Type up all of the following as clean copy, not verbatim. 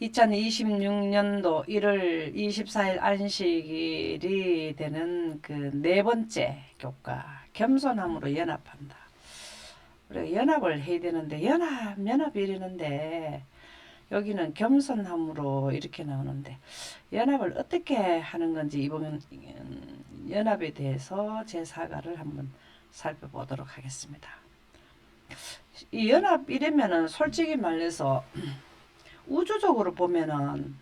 2026년도 1월 24일 안식일이 되는 그 네 번째 교과 겸손함으로 연합한다. 우리가 연합을 해야 되는데 연합 이러는데 여기는 겸손함으로 이렇게 나오는데 연합을 어떻게 하는 건지 이번 연합에 대해서 제 사가를 한번 살펴보도록 하겠습니다. 이 연합 이러면은 솔직히 말해서 우주적으로 보면은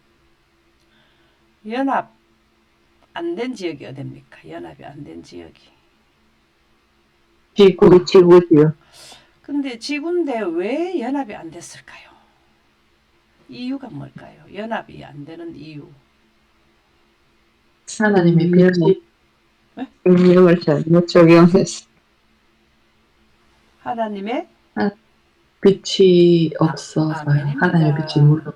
연합 안 된 지역이 어딥니까? 연합이 안 된 지역이. 우리 지구지요. 근데 지구인데 왜 연합이 안 됐을까요? 이유가 뭘까요? 연합이 안 되는 이유. 하나님의 빛이 네? 능력을 잘못 적용해서 하나님의 빛이 없어서요. 하나님의 빛이 아멘입니다. 물론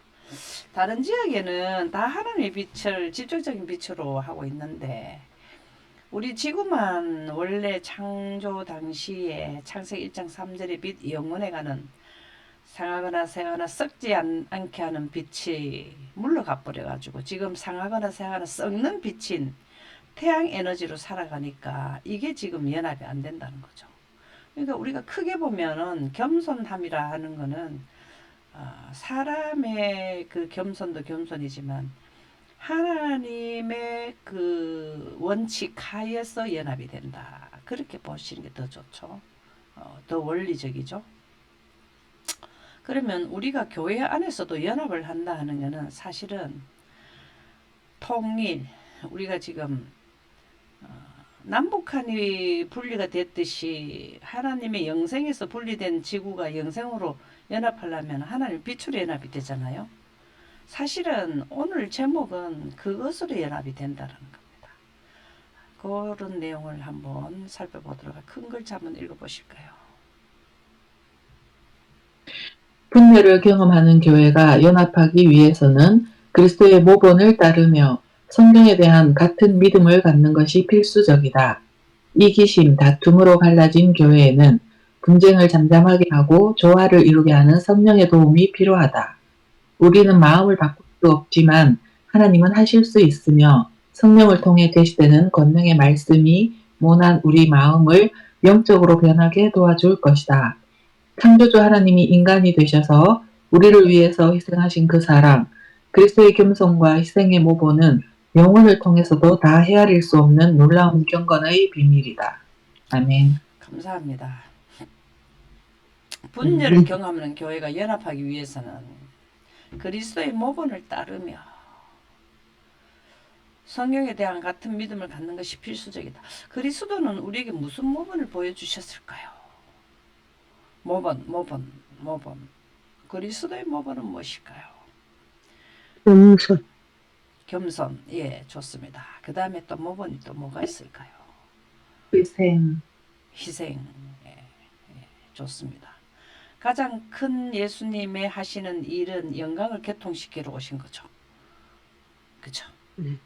다른 지역에는 다 하나님의 빛을 직접적인 빛으로 하고 있는데 우리 지구만 원래 창조 당시에 창세기 1장 3절의 빛 영원에 가는 상하거나 새거나 썩지 않게 하는 빛이 물러가 버려가지고 지금 상하거나 새거나 썩는 빛인 태양 에너지로 살아가니까 이게 지금 연합이 안 된다는 거죠. 그러니까 우리가 크게 보면은 겸손함이라 하는 거는 사람의 그 겸손도 겸손이지만 하나님의 그 원칙 하에서 연합이 된다. 그렇게 보시는 게 더 좋죠. 더 원리적이죠. 그러면 우리가 교회 안에서도 연합을 한다 하는 것은 사실은 통일, 우리가 지금 남북한이 분리가 됐듯이 하나님의 영생에서 분리된 지구가 영생으로 연합하려면 하나님 빛으로 연합이 되잖아요. 사실은 오늘 제목은 그것으로 연합이 된다는 겁니다. 그런 내용을 한번 살펴보도록 할게요. 큰 글자 한번 읽어보실까요? 분열을 경험하는 교회가 연합하기 위해서는 그리스도의 모본을 따르며 성경에 대한 같은 믿음을 갖는 것이 필수적이다. 이기심, 다툼으로 갈라진 교회에는 분쟁을 잠잠하게 하고 조화를 이루게 하는 성령의 도움이 필요하다. 우리는 마음을 바꿀 수 없지만 하나님은 하실 수 있으며 성령을 통해 계시되는 권능의 말씀이 모난 우리 마음을 영적으로 변하게 도와줄 것이다. 창조주 하나님이 인간이 되셔서 우리를 위해서 희생하신 그 사랑, 그리스도의 겸손과 희생의 모본은 영혼을 통해서도 다 헤아릴 수 없는 놀라운 경건의 비밀이다. 아멘. 감사합니다. 분열을 경험하는 교회가 연합하기 위해서는 그리스도의 모본을 따르며 성경에 대한 같은 믿음을 갖는 것이 필수적이다. 그리스도는 우리에게 무슨 모본을 보여주셨을까요? 모본. 그리스도의 모본은 무엇일까요? 겸손. 겸손. 예, 좋습니다. 그 다음에 또 모본이 또 뭐가 있을까요? 희생. 희생. 예, 예, 좋습니다. 가장 큰 예수님의 하시는 일은 영광을 개통시키러 오신 거죠. 그죠? 예.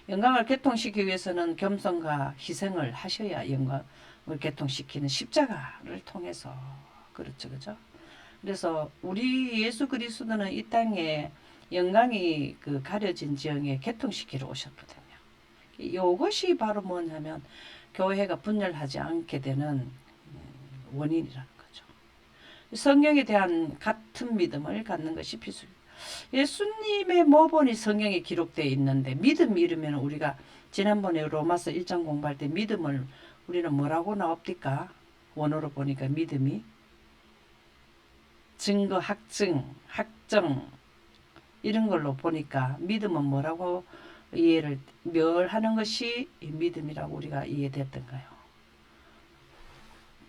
영광을 개통시키기 위해서는 겸손과 희생을 하셔야 영광을 개통시키는 십자가를 통해서 그렇죠, 그죠? 그래서 우리 예수 그리스도는 이 땅에 영광이 그 가려진 지형에 개통시키러 오셨거든요. 이것이 바로 뭐냐면 교회가 분열하지 않게 되는 원인이라는 거죠. 성경에 대한 같은 믿음을 갖는 것이 필수입니다. 예수님의 모본이 성경에 기록되어 있는데 믿음 이르면 우리가 지난번에 로마서 1장 공부할 때 믿음을 우리는 뭐라고 나옵니까? 원어로 보니까 믿음이 증거, 학정 이런 걸로 보니까 믿음은 뭐라고 이해를 멸하는 것이 믿음이라고 우리가 이해됐던가요?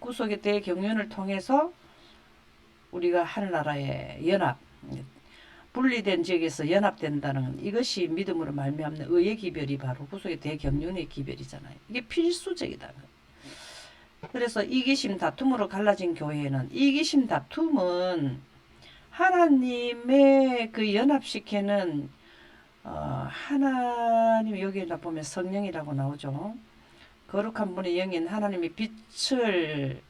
구속의 대경륜을 통해서 우리가 하늘나라의 연합, 분리된 지역에서 연합된다는 이것이 믿음으로 말미암는 의의 기별이 바로 구속의 대경륜의 기별이잖아요. 이게 필수적이다. 그래서 이기심 다툼으로 갈라진 교회는 이기심 다툼은 하나님의 그 연합시키는 하나님 여기다 보면 성령이라고 나오죠. 거룩한 분의 영인 하나님의 빛을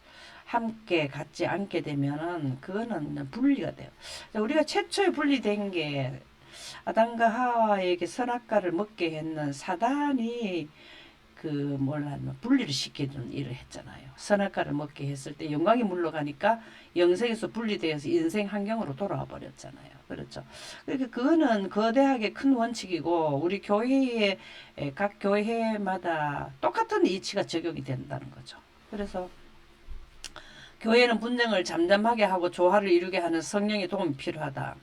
함께 갖지 않게 되면은 그거는 분리가 돼요. 우리가 최초에 분리된 게 아담과 하와에게 선악과를 먹게 했는 사단이 그 뭐라 하나 분리를 시키는 일을 했잖아요. 선악과를 먹게 했을 때 영광이 물러가니까 영생에서 분리되어서 인생 환경으로 돌아와 버렸잖아요. 그렇죠. 그러니까 그거는 거대하게 큰 원칙이고 우리 교회에 각 교회마다 똑같은 이치가 적용이 된다는 거죠. 그래서 교회는 분쟁을 잠잠하게 하고 조화를 이루게 하는 성령의 도움이 필요하다.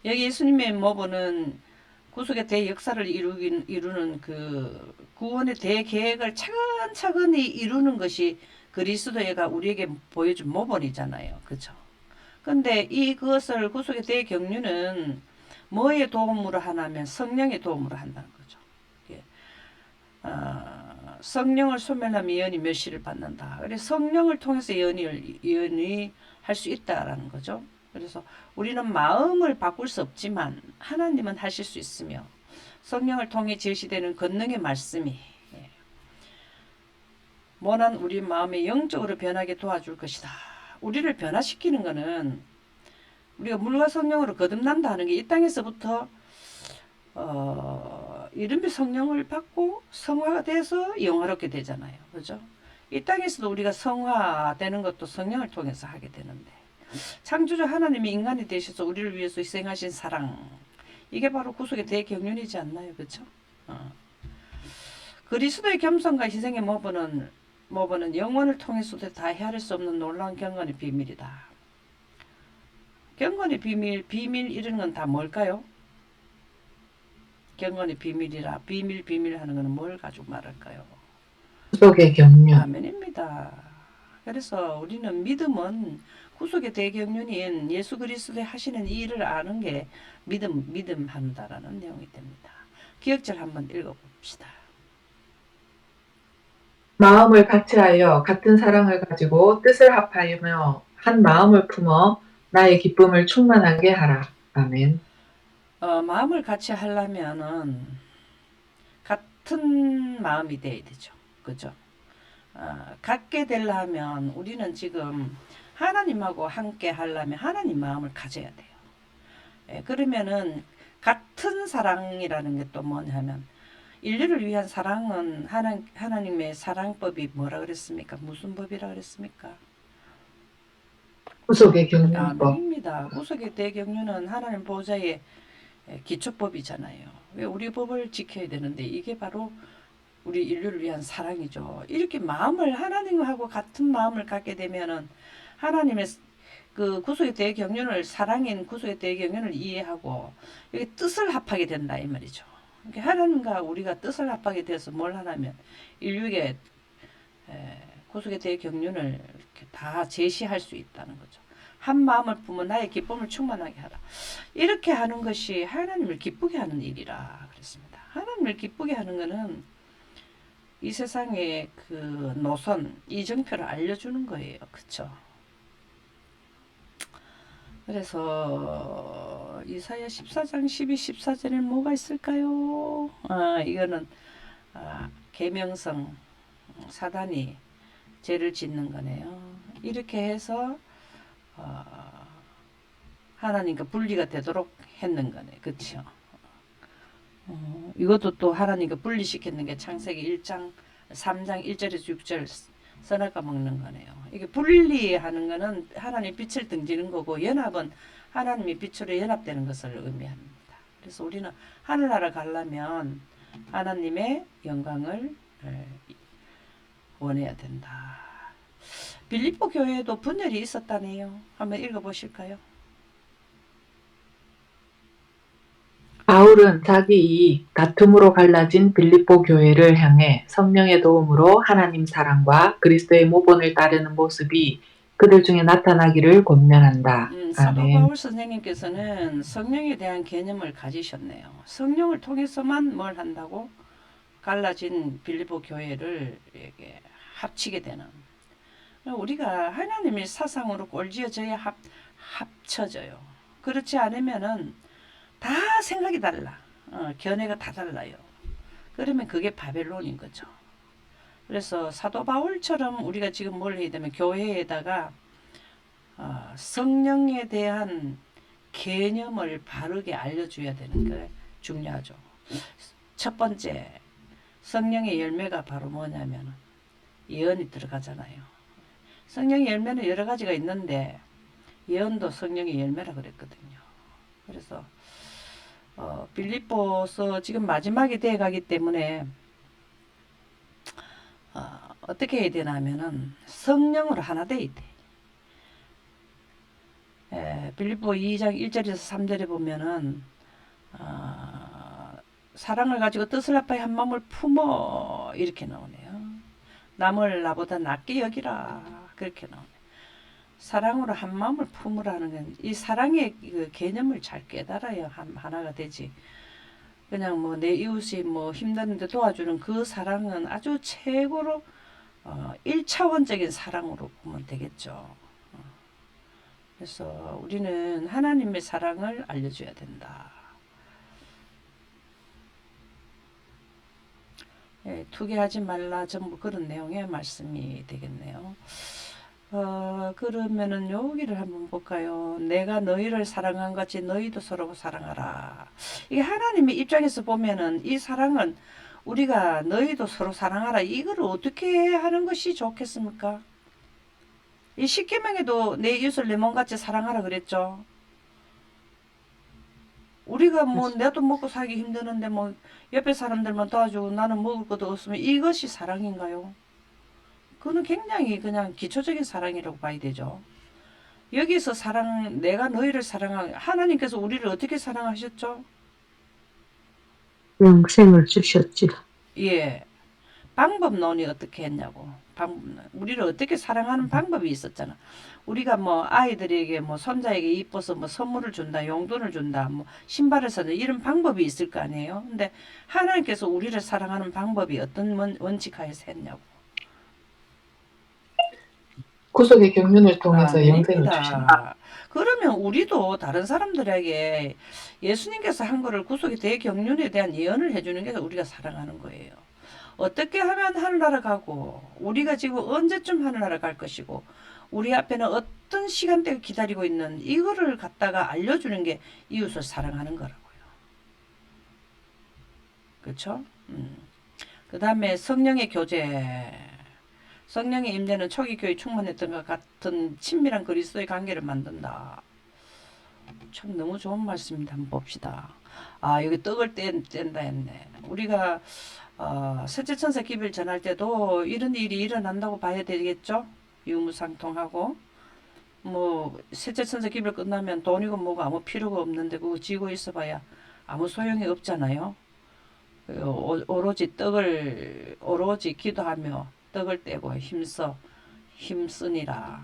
여기 예수님의 모본은 구속의 대역사를 이루는 그 구원의 대계획을 차근차근히 이루는 것이 그리스도가 우리에게 보여준 모본이잖아요. 그렇죠? 근데 이것을 구속의 대경륜은 뭐의 도움으로 하냐면 성령의 도움으로 한다는 거죠. 예. 성령을 소멸하면 예언이 멸시를 받는다. 그래서 성령을 통해서 예언이 할 수 있다라는 거죠. 그래서 우리는 마음을 바꿀 수 없지만 하나님은 하실 수 있으며 성령을 통해 제시되는 권능의 말씀이 모난 우리 마음의 영적으로 변하게 도와줄 것이다. 우리를 변화시키는 것은 우리가 물과 성령으로 거듭난다 하는 게 이 땅에서부터 이른비 성령을 받고 성화가 돼서 영화롭게 되잖아요. 그죠? 이 땅에서도 우리가 성화되는 것도 성령을 통해서 하게 되는데 창조주 하나님이 인간이 되셔서 우리를 위해서 희생하신 사랑 이게 바로 구속의 대경륜이지 않나요? 그렇죠? 그리스도의 겸손과 희생의 모범은 영혼을 통해서도 다 헤아릴 수 없는 놀라운 경건의 비밀이다. 경건의 비밀 이런 건 다 뭘까요? 경건의 비밀이라 비밀 하는 거는 뭘 가지고 말할까요? 구속의 경륜. 아멘입니다. 그래서 우리는 믿음은 구속의 대경륜인 예수 그리스도의 하시는 이 일을 아는 게 믿음 한다라는 내용이 됩니다. 기억절 한번 읽어봅시다. 마음을 같이하여 같은 사랑을 가지고 뜻을 합하며 한 마음을 품어 나의 기쁨을 충만하게 하라. 아멘. 마음을 같이 하려면은 같은 마음이 돼야 되죠. 그죠? 갖게 되려면 우리는 지금 하나님하고 함께 하려면 하나님 마음을 가져야 돼요. 그러면은 같은 사랑이라는 게 또 뭐냐면 인류를 위한 사랑은 하나님의 사랑법이 뭐라 그랬습니까? 무슨 법이라 그랬습니까? 구속의 경륜법. 아멘입니다. 구속의 대경륜은 하나님 보호자의 기초법이잖아요. 왜 우리 법을 지켜야 되는데 이게 바로 우리 인류를 위한 사랑이죠. 이렇게 마음을 하나님하고 같은 마음을 갖게 되면은 하나님의 그 구속의 대경륜을 사랑인 구속의 대경륜을 이해하고 여기 뜻을 합하게 된다 이 말이죠. 하나님과 우리가 뜻을 합하게 돼서 뭘 하냐면 인류에게 구속의 대경륜을 이렇게 다 제시할 수 있다는 거죠. 한 마음을 품어 나의 기쁨을 충만하게 하라. 이렇게 하는 것이 하나님을 기쁘게 하는 일이라 그랬습니다. 하나님을 기쁘게 하는 것은 이 세상의 그 노선, 이정표를 알려주는 거예요. 그쵸? 그래서 이사야 14장 12, 14절에 뭐가 있을까요? 이거는 계명성 사단이 죄를 짓는 거네요. 이렇게 해서 하나님과 분리가 되도록 했는 거네. 그렇죠? 이것도 또 하나님과 분리시켰는 게 창세기 1장 3장 1절에서 6절 선악과 먹는 거네요. 이게 분리하는 거는 하나님 빛을 등지는 거고 연합은 하나님이 빛으로 연합되는 것을 의미합니다. 그래서 우리는 하늘나라 가려면 하나님의 영광을 원해야 된다. 빌립보 교회에도 분열이 있었다네요. 한번 읽어보실까요? 바울은 자기 이익, 다툼으로 갈라진 빌립보 교회를 향해 성령의 도움으로 하나님 사랑과 그리스도의 모본을 따르는 모습이 그들 중에 나타나기를 권면한다. 사도 아멘. 바울 선생님께서는 성령에 대한 개념을 가지셨네요. 성령을 통해서만 뭘 한다고? 갈라진 빌립보 교회를 이렇게 합치게 되는. 우리가 하나님의 사상으로 꼴지어져야 합쳐져요. 그렇지 않으면은 다 생각이 달라. 견해가 다 달라요. 그러면 그게 바벨론인 거죠. 그래서 사도 바울처럼 우리가 지금 뭘 해야 되면 교회에다가 성령에 대한 개념을 바르게 알려줘야 되는 게 중요하죠. 첫 번째, 성령의 열매가 바로 뭐냐면 예언이 들어가잖아요. 성령의 열매는 여러 가지가 있는데 예언도 성령의 열매라 그랬거든요. 그래서 빌립보서 지금 마지막이 돼 가기 때문에 어떻게 해야 되나 하면은 성령으로 하나 돼야 돼. 빌립보 2장 1절에서 3절에 보면은 사랑을 가지고 뜻을 합하여 한 마음을 품어 이렇게 나오네요. 남을 나보다 낫게 여기라 그렇게 나오네요. 사랑으로 한 마음을 품으라는 건 이 사랑의 그 개념을 잘 깨달아야 하나가 되지. 그냥 뭐 내 이웃이 뭐 힘드는데 도와주는 그 사랑은 아주 최고로 1차원적인 사랑으로 보면 되겠죠. 그래서 우리는 하나님의 사랑을 알려줘야 된다. 투기하지 말라 전부 그런 내용의 말씀이 되겠네요. 그러면은 여기를 한번 볼까요? 내가 너희를 사랑한 같이 너희도 서로 사랑하라. 이게 하나님의 입장에서 보면은 이 사랑은 우리가 너희도 서로 사랑하라. 이거를 어떻게 하는 것이 좋겠습니까? 이 십계명에도 내 이웃을 내 몸같이 사랑하라 그랬죠. 우리가 뭐 나도 먹고 살기 힘드는데 뭐 옆에 사람들만 도와주고 나는 먹을 것도 없으면 이것이 사랑인가요? 그거는 굉장히 그냥 기초적인 사랑이라고 봐야 되죠. 여기서 사랑, 내가 너희를 사랑하, 하나님께서 우리를 어떻게 사랑하셨죠? 영생을 주셨지. 예. 방법론이 어떻게 했냐고. 우리를 어떻게 사랑하는 방법이 있었잖아. 우리가 뭐 아이들에게 뭐 손자에게 이뻐서 뭐 선물을 준다, 용돈을 준다, 뭐 신발을 사다 이런 방법이 있을 거 아니에요. 근데 하나님께서 우리를 사랑하는 방법이 어떤 원칙하에서 했냐고. 구속의 경륜을 통해서 영생을 주신다. 아멘입니다. 그러면 우리도 다른 사람들에게 예수님께서 한 거를 구속의 대경륜에 대한 예언을 해주는 게 우리가 사랑하는 거예요. 어떻게 하면 하늘나라 가고 우리가 지금 언제쯤 하늘나라 갈 것이고 우리 앞에는 어떤 시간대가 기다리고 있는 이거를 갖다가 알려주는 게 이웃을 사랑하는 거라고요. 그렇죠? 그 다음에 성령의 교제. 성령의 임재는 초기 교회 충만했던 것 같은 친밀한 그리스도의 관계를 만든다. 참 너무 좋은 말씀입니다. 한번 봅시다. 여기 떡을 뗀다 했네. 우리가 셋째 천사 기별 전할 때도 이런 일이 일어난다고 봐야 되겠죠? 유무상통하고 뭐 셋째 천사 기별 끝나면 돈이고 뭐고 아무 필요가 없는데 그거 쥐고 있어봐야 아무 소용이 없잖아요. 오로지 기도하며 떡을 떼고 힘쓰니라.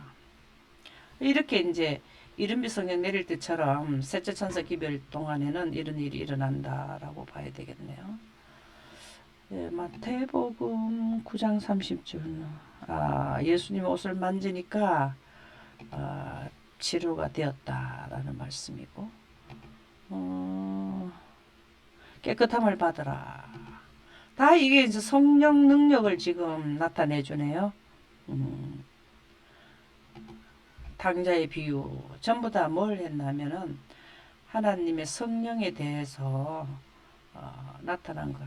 이렇게 이제 이른비 성령 내릴 때처럼 셋째 천사 기별 동안에는 이런 일이 일어난다라고 봐야 되겠네요. 마태복음 9장 30절. 예수님 옷을 만지니까 치료가 되었다라는 말씀이고, 깨끗함을 받으라. 다 이게 이제 성령 능력을 지금 나타내 주네요. 탕자의 비유 전부 다 뭘 했냐면은 하나님의 성령에 대해서 나타난 걸.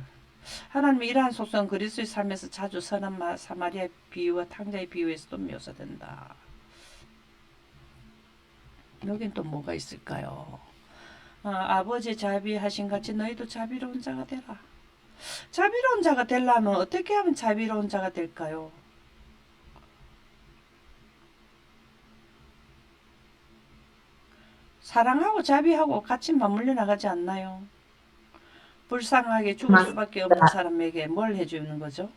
하나님의 이러한 속성 그리스도의 삶에서 자주 선한 사마리아 비유와 탕자의 비유에서도 묘사된다. 여긴 또 뭐가 있을까요? 아버지 자비하신 같이 너희도 자비로운 자가 되라. 자비로운 자가 되려면 어떻게 하면 자비로운 자가 될까요? 사랑하고 자비하고 같이 맞물려 나가지 않나요? 불쌍하게 죽을 수밖에 없는 사람에게 뭘 해주는 거죠?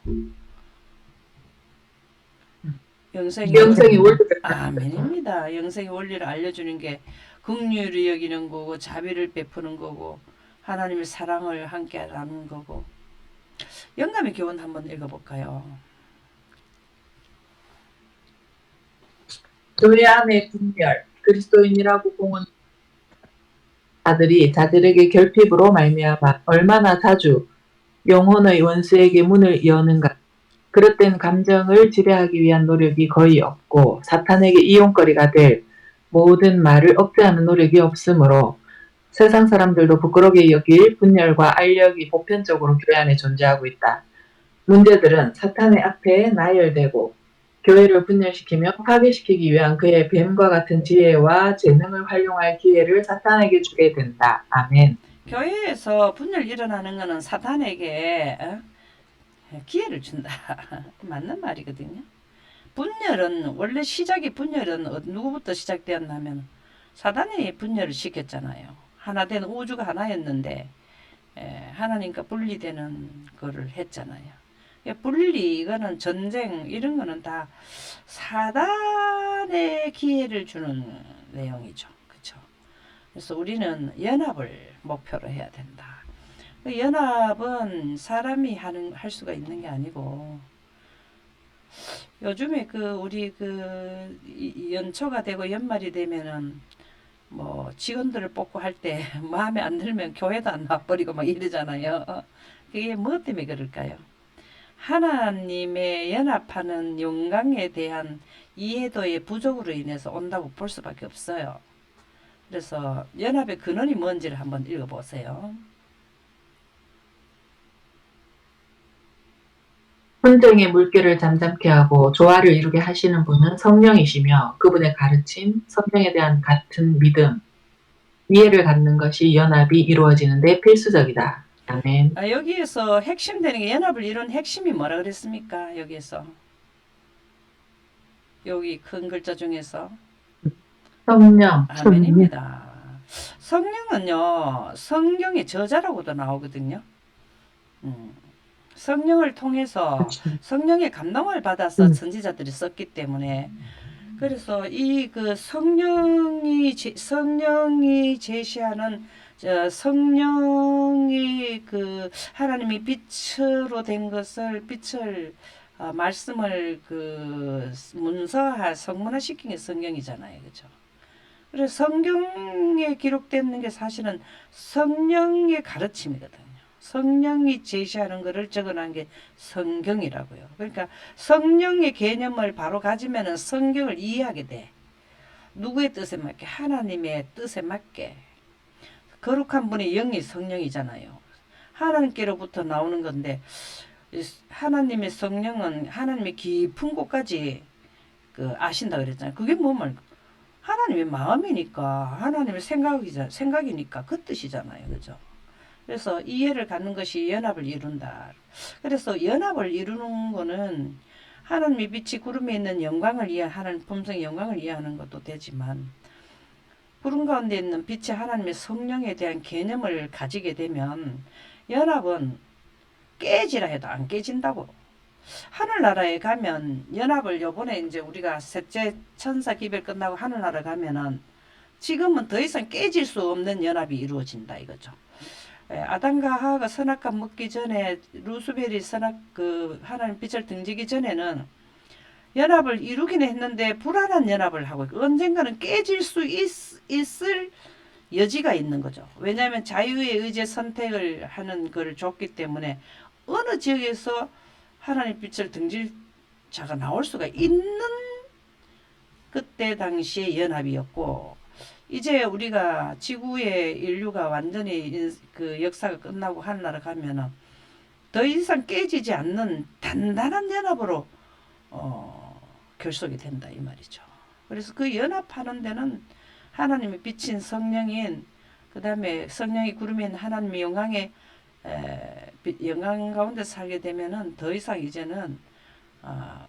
영생의 원리를 아멘입니다. 영생의 원리를 알려주는 게 긍휼히 여기는 거고 자비를 베푸는 거고 하나님의 사랑을 함께 나누는 거고. 영감의 교훈 한번 읽어볼까요? 교회 안의 분별, 그리스도인이라고 공은 아들이 자들에게 결핍으로 말미암아 얼마나 자주 영혼의 원수에게 문을 여는가. 그릇된 감정을 지배하기 위한 노력이 거의 없고 사탄에게 이용거리가 될 모든 말을 억제하는 노력이 없으므로 세상 사람들도 부끄럽게 여길 분열과 알력이 보편적으로 교회 안에 존재하고 있다. 문제들은 사탄의 앞에 나열되고 교회를 분열시키며 파괴시키기 위한 그의 뱀과 같은 지혜와 재능을 활용할 기회를 사탄에게 주게 된다. 아멘. 교회에서 분열 일어나는 거는 사탄에게 기회를 준다. 맞는 말이거든요. 분열은 원래 분열은 누구부터 시작되었냐면 사단이 분열을 시켰잖아요. 하나 된 우주가 하나였는데 하나님과 분리되는 거를 했잖아요. 분리 이거는 전쟁 이런 거는 다 사단의 기회를 주는 내용이죠. 그렇죠? 그래서 우리는 연합을 목표로 해야 된다. 그 연합은 사람이 할 수가 있는 게 아니고 요즘에 우리 연초가 되고 연말이 되면은 뭐 직원들을 뽑고 할 때 마음에 안 들면 교회도 안 나와버리고 막 이러잖아요. 그게 뭐 때문에 그럴까요? 하나님의 연합하는 영광에 대한 이해도의 부족으로 인해서 온다고 볼 수밖에 없어요. 그래서 연합의 근원이 뭔지를 한번 읽어보세요. 혼정의 물결을 잠잠케 하고 조화를 이루게 하시는 분은 성령이시며 그분의 가르침, 성령에 대한 같은 믿음, 이해를 갖는 것이 연합이 이루어지는 데 필수적이다. 아멘. 여기에서 핵심되는 게 연합을 이룬 핵심이 뭐라 그랬습니까? 여기에서 여기 큰 글자 중에서 성령, 아멘입니다. 성령은요 성경의 저자라고도 나오거든요. 성령을 통해서 성령의 감동을 받아서 선지자들이 썼기 때문에 그래서 이 성령이 제시하는 성령이 하나님이 빛으로 된 것을 말씀을 성문화 시킨 게 성경이잖아요, 그렇죠? 그래서 성경에 기록되는 게 사실은 성령의 가르침이거든요. 성령이 제시하는 것을 적어놓은 게 성경이라고요. 그러니까 성령의 개념을 바로 가지면은 성경을 이해하게 돼. 누구의 뜻에 맞게? 하나님의 뜻에 맞게. 거룩한 분의 영이 성령이잖아요. 하나님께로부터 나오는 건데 하나님의 성령은 하나님의 깊은 곳까지 아신다 그랬잖아요. 그게 뭐 말? 하나님의 마음이니까 하나님의 생각이니까 그 뜻이잖아요. 그죠? 그래서 이해를 갖는 것이 연합을 이룬다. 그래서 연합을 이루는 거는 하나님의 빛이 구름에 있는 영광을 하나님 품성의 영광을 이해하는 것도 되지만 구름 가운데 있는 빛의 하나님의 성령에 대한 개념을 가지게 되면 연합은 깨지라 해도 안 깨진다고. 하늘나라에 가면 연합을 요번에 이제 우리가 셋째 천사 기별 끝나고 하늘나라 가면은 지금은 더 이상 깨질 수 없는 연합이 이루어진다 이거죠. 아담과 하와가 선악과 먹기 전에 루스벨이 하나님 빛을 등지기 전에는 연합을 이루긴 했는데 불안한 연합을 하고 언젠가는 깨질 수 있을 여지가 있는 거죠. 왜냐하면 자유의 의지의 선택을 하는 것을 줬기 때문에 어느 지역에서 하나님 빛을 등질 자가 나올 수가 있는 그때 당시의 연합이었고 이제 우리가 지구의 인류가 완전히 역사가 끝나고 하늘나라 가면은 더 이상 깨지지 않는 단단한 연합으로 결속이 된다 이 말이죠. 그래서 그 연합하는 데는 하나님의 비친 성령인 그 다음에 성령이 구름에 있는 하나님의 영광 가운데 살게 되면은 더 이상 이제는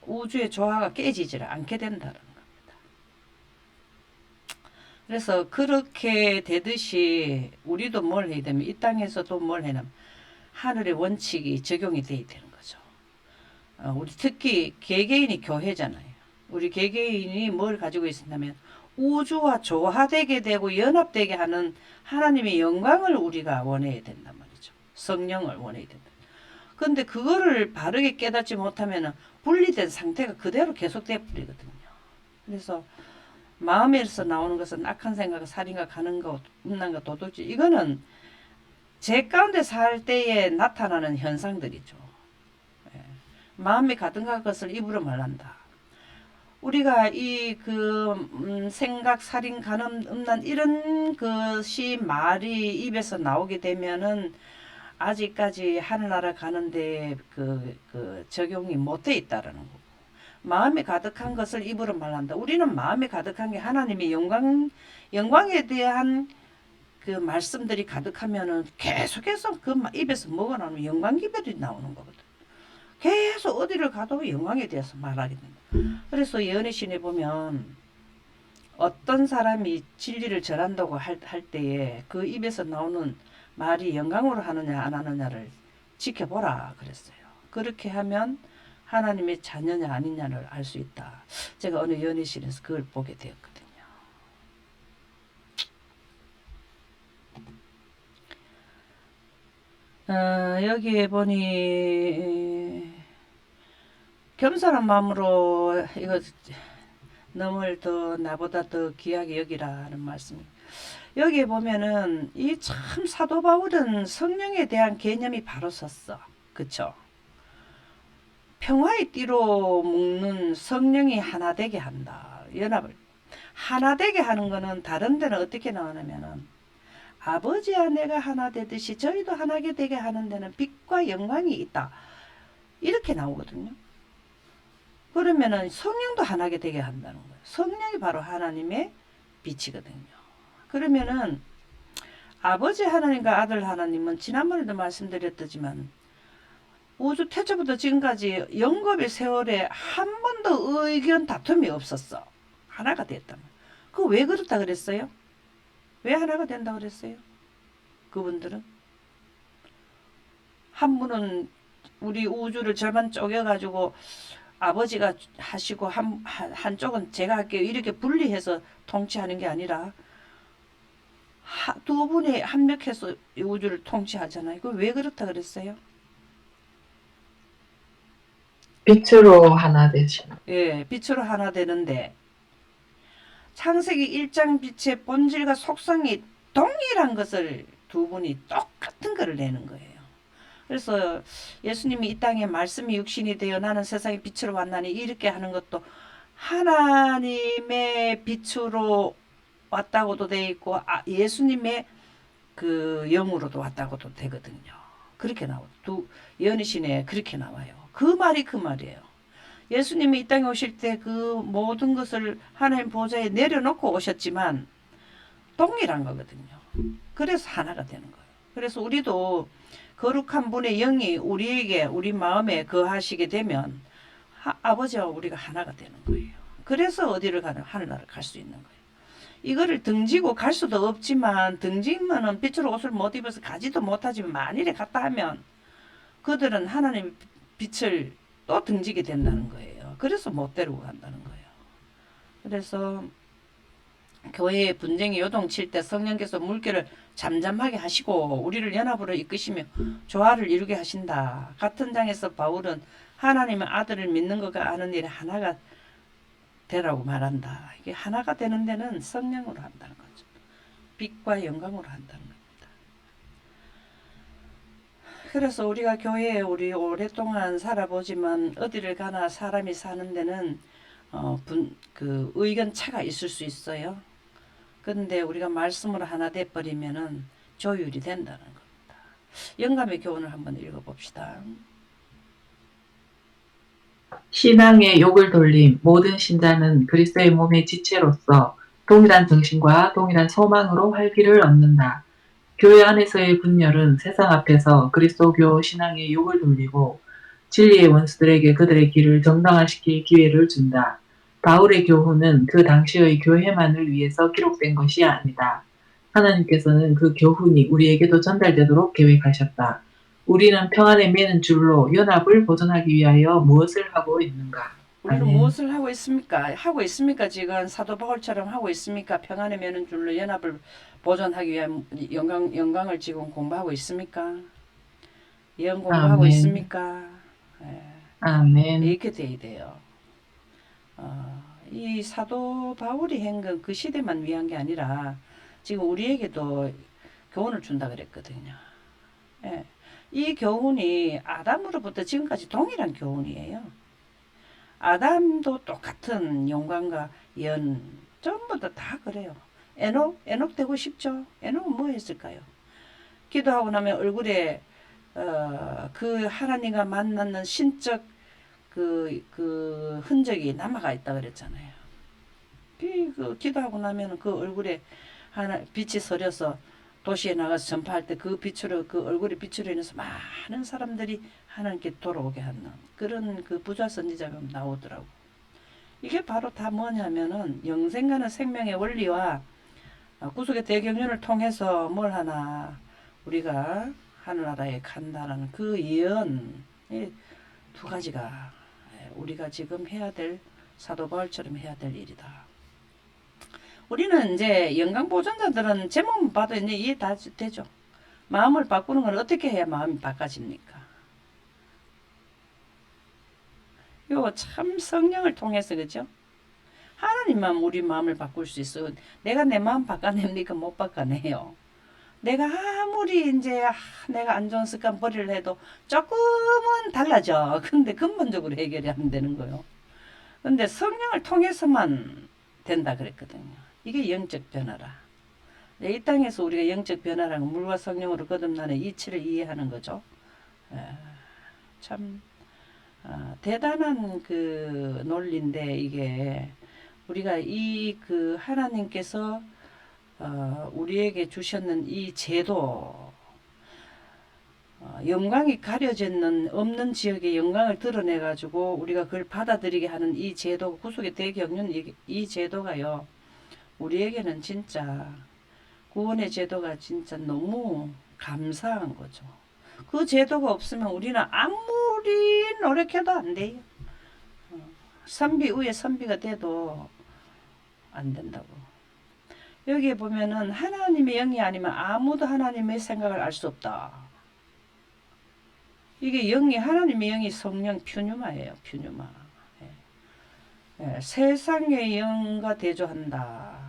우주의 조화가 깨지지 않게 된다는 겁니다. 그래서 그렇게 되듯이 우리도 뭘 해야 되면 이 땅에서도 뭘 해냐면 하늘의 원칙이 적용이 돼야 되는 거죠. 우리 특히 개개인이 교회잖아요. 우리 개개인이 뭘 가지고 있었냐면 우주와 조화되게 되고 연합되게 하는 하나님의 영광을 우리가 원해야 된단 말이죠. 성령을 원해야 된다. 근데 그거를 바르게 깨닫지 못하면 분리된 상태가 그대로 계속돼 버리거든요. 그래서 마음에서 나오는 것은 악한 생각, 살인과 가는 것, 음란과 도둑질 이거는 제 가운데 살 때에 나타나는 현상들이죠. 마음에 가득한 것을 입으로 말한다. 우리가 생각, 살인, 간음, 음란 이런 것이 말이 입에서 나오게 되면은 아직까지 하늘나라 가는데 적용이 못 돼 있다라는 거고. 마음에 가득한 것을 입으로 말한다. 우리는 마음에 가득한 게 하나님의 영광에 대한 그 말씀들이 가득하면은 계속해서 그 입에서 뭐가 나오면 영광 기별이 나오는 거거든. 계속 어디를 가도 영광에 대해서 말하게 된다. 그래서 예언의 신에 보면 어떤 사람이 진리를 전한다고 할 때에 그 입에서 나오는 말이 영광으로 하느냐 안 하느냐를 지켜보라 그랬어요. 그렇게 하면 하나님의 자녀냐 아니냐를 알 수 있다. 제가 어느 예언의 신에서 그걸 보게 되었거든요. 여기에 보니 겸손한 마음으로 이거 너를 더 나보다 더 귀하게 여기라는 말씀. 여기에 보면은 이 참 사도 바울은 성령에 대한 개념이 바로 섰어. 그쵸? 평화의 띠로 묶는 성령이 하나 되게 한다. 연합을 하나 되게 하는 거는 다른 데는 어떻게 나오냐면은 아버지와 내가 하나 되듯이 저희도 하나게 되게 하는 데는 빛과 영광이 있다. 이렇게 나오거든요. 그러면은 성령도 하나게 되게 한다는 거예요. 성령이 바로 하나님의 빛이거든요. 그러면은 아버지 하나님과 아들 하나님은 지난번에도 말씀드렸지만 우주 태초부터 지금까지 영겁의 세월에 한 번도 의견 다툼이 없었어. 하나가 됐단 말이에요. 그 왜 그렇다 그랬어요? 왜 하나가 된다 그랬어요? 그분들은 한 분은 우리 우주를 절반 쪼개가지고 아버지가 하시고 한쪽은 제가 할게요 이렇게 분리해서 통치하는 게 아니라 두 분이 합력해서 우주를 통치하잖아요. 그 왜 그렇다 그랬어요? 빛으로 하나 되시는. 예, 빛으로 하나 되는데 창세기 1장 빛의 본질과 속성이 동일한 것을 두 분이 똑같은 것을 내는 거예요. 그래서 예수님이 이 땅에 말씀이 육신이 되어 나는 세상의 빛으로 왔나니 이렇게 하는 것도 하나님의 빛으로 왔다고도 돼 있고 예수님의 그 영으로도 왔다고도 되거든요. 그렇게 나와요. 예언의 그렇게 나와요. 그 말이 그 말이에요. 예수님이 이 땅에 오실 때 그 모든 것을 하나님 보좌에 내려놓고 오셨지만 동일한 거거든요. 그래서 하나가 되는 거예요. 그래서 우리도 거룩한 분의 영이 우리에게 우리 마음에 거하시게 되면 아버지와 우리가 하나가 되는 거예요. 그래서 어디를 가는 하늘나라를 갈 수 있는 거예요. 이거를 등지고 갈 수도 없지만 등지면은 빛으로 옷을 못 입어서 가지도 못하지만 만일에 갔다 하면 그들은 하나님의 빛을 또 등지게 된다는 거예요. 그래서 못 데리고 간다는 거예요. 그래서 교회에 분쟁이 요동칠 때 성령께서 물결을 잠잠하게 하시고 우리를 연합으로 이끄시며 조화를 이루게 하신다. 같은 장에서 바울은 하나님의 아들을 믿는 것과 아는 일에 하나가 되라고 말한다. 이게 하나가 되는 데는 성령으로 한다는 거죠. 빛과 영광으로 한다는 겁니다. 그래서 우리가 교회에 우리 오랫동안 살아보지만 어디를 가나 사람이 사는 데는 의견 차가 있을 수 있어요. 그런데 우리가 말씀으로 하나 돼버리면은 조율이 된다는 겁니다. 영감의 교훈을 한번 읽어봅시다. 신앙의 욕을 돌림 모든 신자는 그리스도의 몸의 지체로서 동일한 정신과 동일한 소망으로 활기를 얻는다. 교회 안에서의 분열은 세상 앞에서 그리스도교 신앙의 욕을 돌리고 진리의 원수들에게 그들의 길을 정당화시킬 기회를 준다. 바울의 교훈은 그 당시의 교회만을 위해서 기록된 것이 아니다. 하나님께서는 그 교훈이 우리에게도 전달되도록 계획하셨다. 우리는 평안에 매는 줄로 연합을 보존하기 위하여 무엇을 하고 있는가? 우리는 아멘. 무엇을 하고 있습니까? 하고 있습니까? 지금 사도 바울처럼 하고 있습니까? 평안에 매는 줄로 연합을 보존하기 위한 영광을 지금 공부하고 있습니까? 예언 공부하고 아멘. 있습니까? 예. 아멘. 이렇게 돼야 돼요. 이 사도 바울이 한 건 그 시대만 위한 게 아니라 지금 우리에게도 교훈을 준다 그랬거든요. 예. 이 교훈이 아담으로부터 지금까지 동일한 교훈이에요. 아담도 똑같은 영광과 연, 전부 다 그래요. 에녹 되고 싶죠? 에녹은 뭐 했을까요? 기도하고 나면 얼굴에 그 하나님과 만나는 신적 그 흔적이 남아가 있다 그랬잖아요. 그 기도하고 나면 그 얼굴에 빛이 서려서 도시에 나가서 전파할 때 그 빛으로 그 얼굴의 빛으로 인해서 많은 사람들이 하나님께 돌아오게 하는 그런 그 부자 선지자가 나오더라고. 이게 바로 다 뭐냐면은 영생과는 생명의 원리와 구속의 대경륜을 통해서 뭘 하나 우리가 하늘나라에 간다라는 그 예언 두 가지가 우리가 지금 해야 될 사도 바울처럼 해야 될 일이다. 우리는 이제 영광 보존자들은 제목만 봐도 이제 이해 다 되죠. 마음을 바꾸는 건 어떻게 해야 마음이 바꿔집니까? 이거 참 성령을 통해서 그죠? 하나님만 우리 마음을 바꿀 수 있어. 내가 내 마음 바꿔냅니까? 못 바꿔내요. 내가 아무리 이제 내가 안 좋은 습관 버리려 해도 조금은 달라져. 근데 근본적으로 해결이 안 되는 거요. 근데 성령을 통해서만 된다 그랬거든요. 이게 영적 변화라. 이 땅에서 우리가 영적 변화라는 물과 성령으로 거듭나는 이치를 이해하는 거죠. 참 대단한 그 논리인데 이게 우리가 이 그 하나님께서 우리에게 주셨는 이 제도 영광이 가려져 없는 지역의 영광을 드러내 가지고 우리가 그걸 받아들이게 하는 이 제도 구속의 대경륜 이 제도가요 우리에게는 진짜 구원의 제도가 진짜 너무 감사한 거죠. 그 제도가 없으면 우리는 아무리 노력해도 안 돼요. 선비 위에 선비가 돼도 안 된다고. 여기에 보면은 하나님의 영이 아니면 아무도 하나님의 생각을 알 수 없다. 이게 영이 하나님의 영이 성령 퓨뉴마예요. 퓨뉴마. 세상의 영과 대조한다.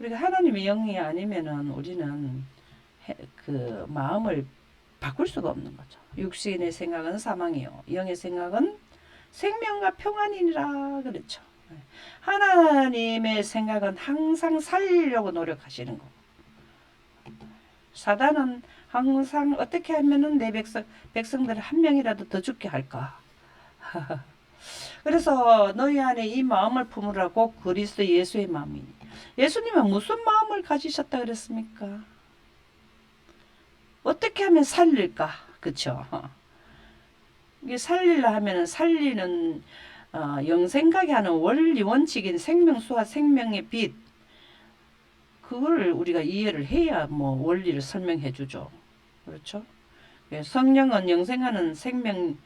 우리가 하나님의 영이 아니면은 우리는 그 마음을 바꿀 수가 없는 거죠. 육신의 생각은 사망이요. 영의 생각은 생명과 평안이니라 그렇죠. 하나님의 생각은 항상 살리려고 노력하시는 거. 사단은 항상 어떻게 하면은 내 백성들을 한 명이라도 더 죽게 할까. 그래서 너희 안에 이 마음을 품으라고 그리스도 예수의 마음이니. 예수님은 무슨 마음을 가지셨다 그랬습니까? 어떻게 하면 살릴까? 그쵸? 이게 살리려 하면은 살리는 영생하게 하는 원리 원칙인 생명수와 생명의 빛 그걸 우리가 이해를 해야 뭐 원리를 설명해 주죠. 그렇죠? 성령은 영생하는 생명의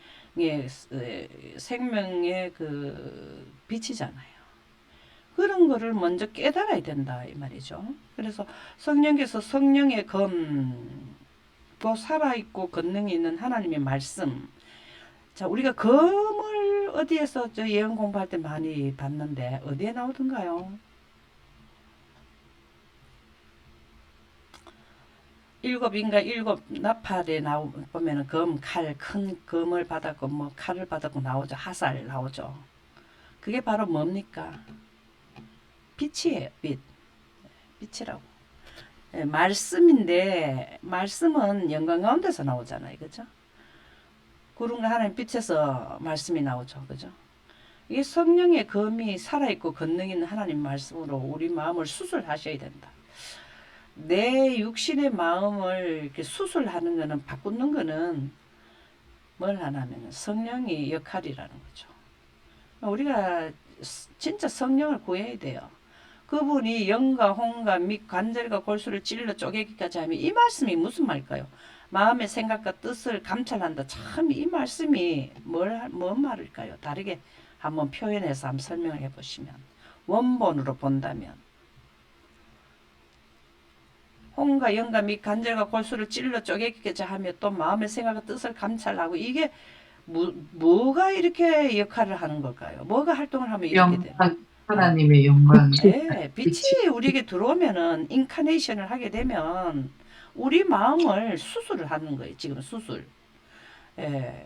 그 빛이잖아요. 그런 거를 먼저 깨달아야 된다 이 말이죠. 그래서 성령께서 성령의 검, 살아있고 권능이 있는 하나님의 말씀. 자, 우리가 검을 어디에서 저 예언 공부할 때 많이 봤는데 어디에 나오던가요? 일곱 나팔에 보면은 큰 검을 받았고 뭐 칼을 받았고 나오죠. 화살 나오죠. 그게 바로 뭡니까? 빛이에요. 빛이라고. 말씀인데 말씀은 영광 가운데서 나오잖아요. 그죠? 구름과 하나님 빛에서 말씀이 나오죠. 그죠? 이게 성령의 검이 살아있고 권능 있는 하나님 말씀으로 우리 마음을 수술하셔야 된다. 내 육신의 마음을 이렇게 수술하는 거는 바꾸는 거는 뭘 하냐면 성령의 역할이라는 거죠. 우리가 진짜 성령을 구해야 돼요. 그분이 영과 혼과 및 관절과 골수를 찔러 쪼개기까지 하면 이 말씀이 무슨 말일까요? 마음의 생각과 뜻을 감찰한다. 참 이 말씀이 뭔 말일까요? 다르게 한번 표현해서 한번 설명을 해보시면 원본으로 본다면 혼과 영과 및 관절과 골수를 찔러 쪼개기까지 하며 또 마음의 생각과 뜻을 감찰하고 이게 뭐가 이렇게 역할을 하는 걸까요? 뭐가 활동을 하면 이렇게 돼요? 하나님의 영광이 빛이 우리에게 들어오면은 인카네이션을 하게 되면 우리 마음을 수술을 하는 거예요. 지금 수술.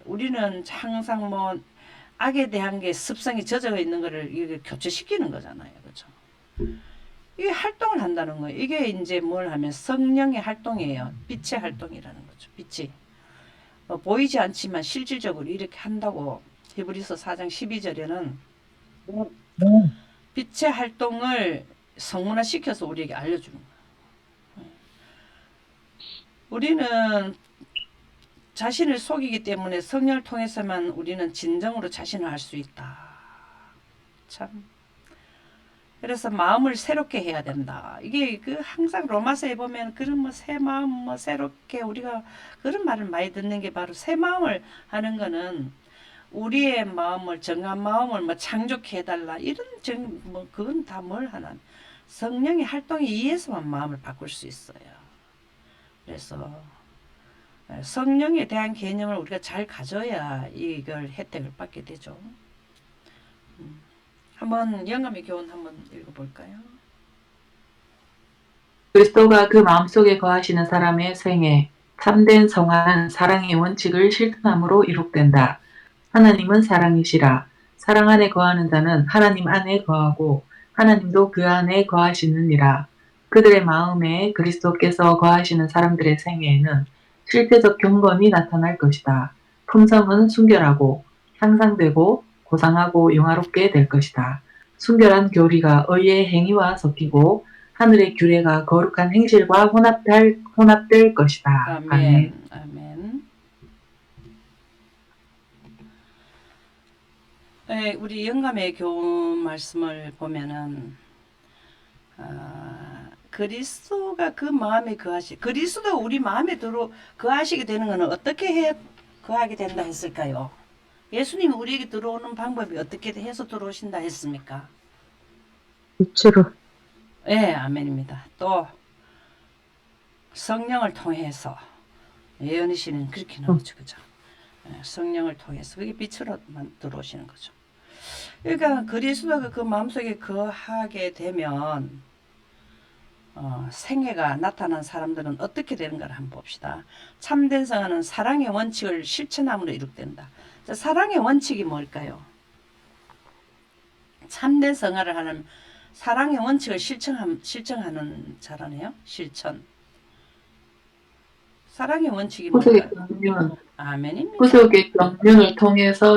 우리는 항상 뭐 악에 대한 게 습성이 젖어 있는 거를 이게 교체시키는 거잖아요. 그렇죠? 이게 활동을 한다는 거예요. 이게 이제 뭘 하면 성령의 활동이에요. 빛의 활동이라는 거죠. 빛이. 보이지 않지만 실질적으로 이렇게 한다고 히브리서 4장 12절에는 빛의 활동을 성문화시켜서 우리에게 알려주는 거예요. 우리는 자신을 속이기 때문에 성령을 통해서만 우리는 진정으로 자신을 알 수 있다. 참. 그래서 마음을 새롭게 해야 된다. 이게 그 항상 로마서에 보면 그런 뭐 새 마음 뭐 새롭게 우리가 그런 말을 많이 듣는 게 바로 새 마음을 하는 거는 우리의 마음을 정한 마음을 뭐 창조케 해달라 이런 뭐 그건 다 뭘 하나 성령의 활동에 의해서만 마음을 바꿀 수 있어요. 그래서 성령에 대한 개념을 우리가 잘 가져야 이걸 혜택을 받게 되죠. 한번 영감의 교훈 한번 읽어볼까요? 그리스도가 그 마음속에 거하시는 사람의 생애, 참된 성화는 사랑의 원칙을 실천함으로 이룩된다. 하나님은 사랑이시라. 사랑 안에 거하는 자는 하나님 안에 거하고 하나님도 그 안에 거하시느니라. 그들의 마음에 그리스도께서 거하시는 사람들의 생애에는 실제적 경건이 나타날 것이다. 품성은 순결하고 향상되고 고상하고 영화롭게 될 것이다. 순결한 교리가 의의 행위와 섞이고 하늘의 규례가 거룩한 행실과 혼합될 것이다. 아멘. 아멘. 아멘. 우리 영감의 교훈 말씀을 보면은 그리스도가 그 마음에 그리스도 우리 마음에 거하시게 되는 것은 어떻게 해 거하게 된다 했을까요? 예수님이 우리에게 들어오는 방법이 어떻게 해서 들어오신다 했습니까? 빛으로. 네, 아멘입니다. 또 성령을 통해서 예언의 신은 그렇게 나오죠, 그죠? 성령을 통해서 그게 빛으로만 들어오시는 거죠. 그러니까 그리스도가 그 마음속에 거하게 되면 생애가 나타난 사람들은 어떻게 되는가를 한번 봅시다. 참된 성화는 사랑의 원칙을 실천함으로 이룩된다. 자, 사랑의 원칙이 뭘까요? 참된 성화를 하는 사랑의 원칙을 실천하는 자라네요. 실천. 사랑의 원칙이 후세의 뭘까요? 경륜, 아멘입니다. 후세의 경륜을 통해서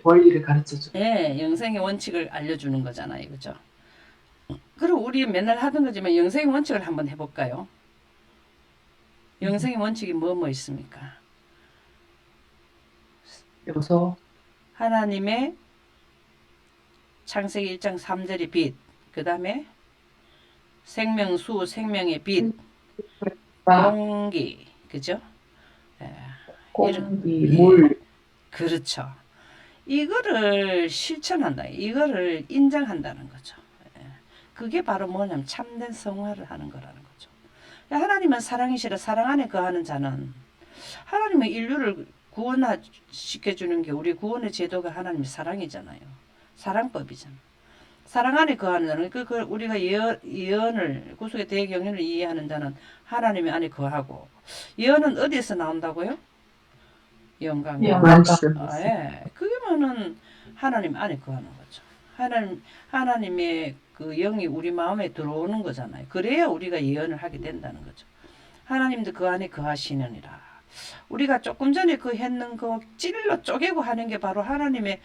원리를 가르쳐줘. 예, 영생의 원칙을 알려주는 거잖아요. 그죠? 그리고 우리 맨날 하던 거지만 영생의 원칙을 한번 해볼까요? 영생의 원칙이 뭐 있습니까? 요소, 하나님의 창세기 1장 3절의 빛, 그 다음에 생명수, 생명의 빛, 공기, 그죠? 예, 공기, 예, 물. 그렇죠. 이거를 실천한다. 이거를 인정한다는 거죠. 예, 그게 바로 뭐냐면 참된 성화를 하는 거라는 거죠. 하나님은 사랑이시라 사랑 안에 거하는 자는 하나님은 인류를 구원시켜주는 게 우리 구원의 제도가 하나님의 사랑이잖아요. 사랑법이잖아요. 사랑 안에 거하는 자는 그 우리가 예언을 구속의 대경륜을 이해하는 자는 하나님의 안에 거하고 예언은 어디에서 나온다고요? 영광. 말씀. 예. 그게면은 하나님 안에 거하는 거죠. 하나님의 그 영이 우리 마음에 들어오는 거잖아요. 그래야 우리가 예언을 하게 된다는 거죠. 하나님도 그 안에 거하시느니라. 우리가 조금 전에 그 했는 그 찔러 쪼개고 하는 게 바로 하나님의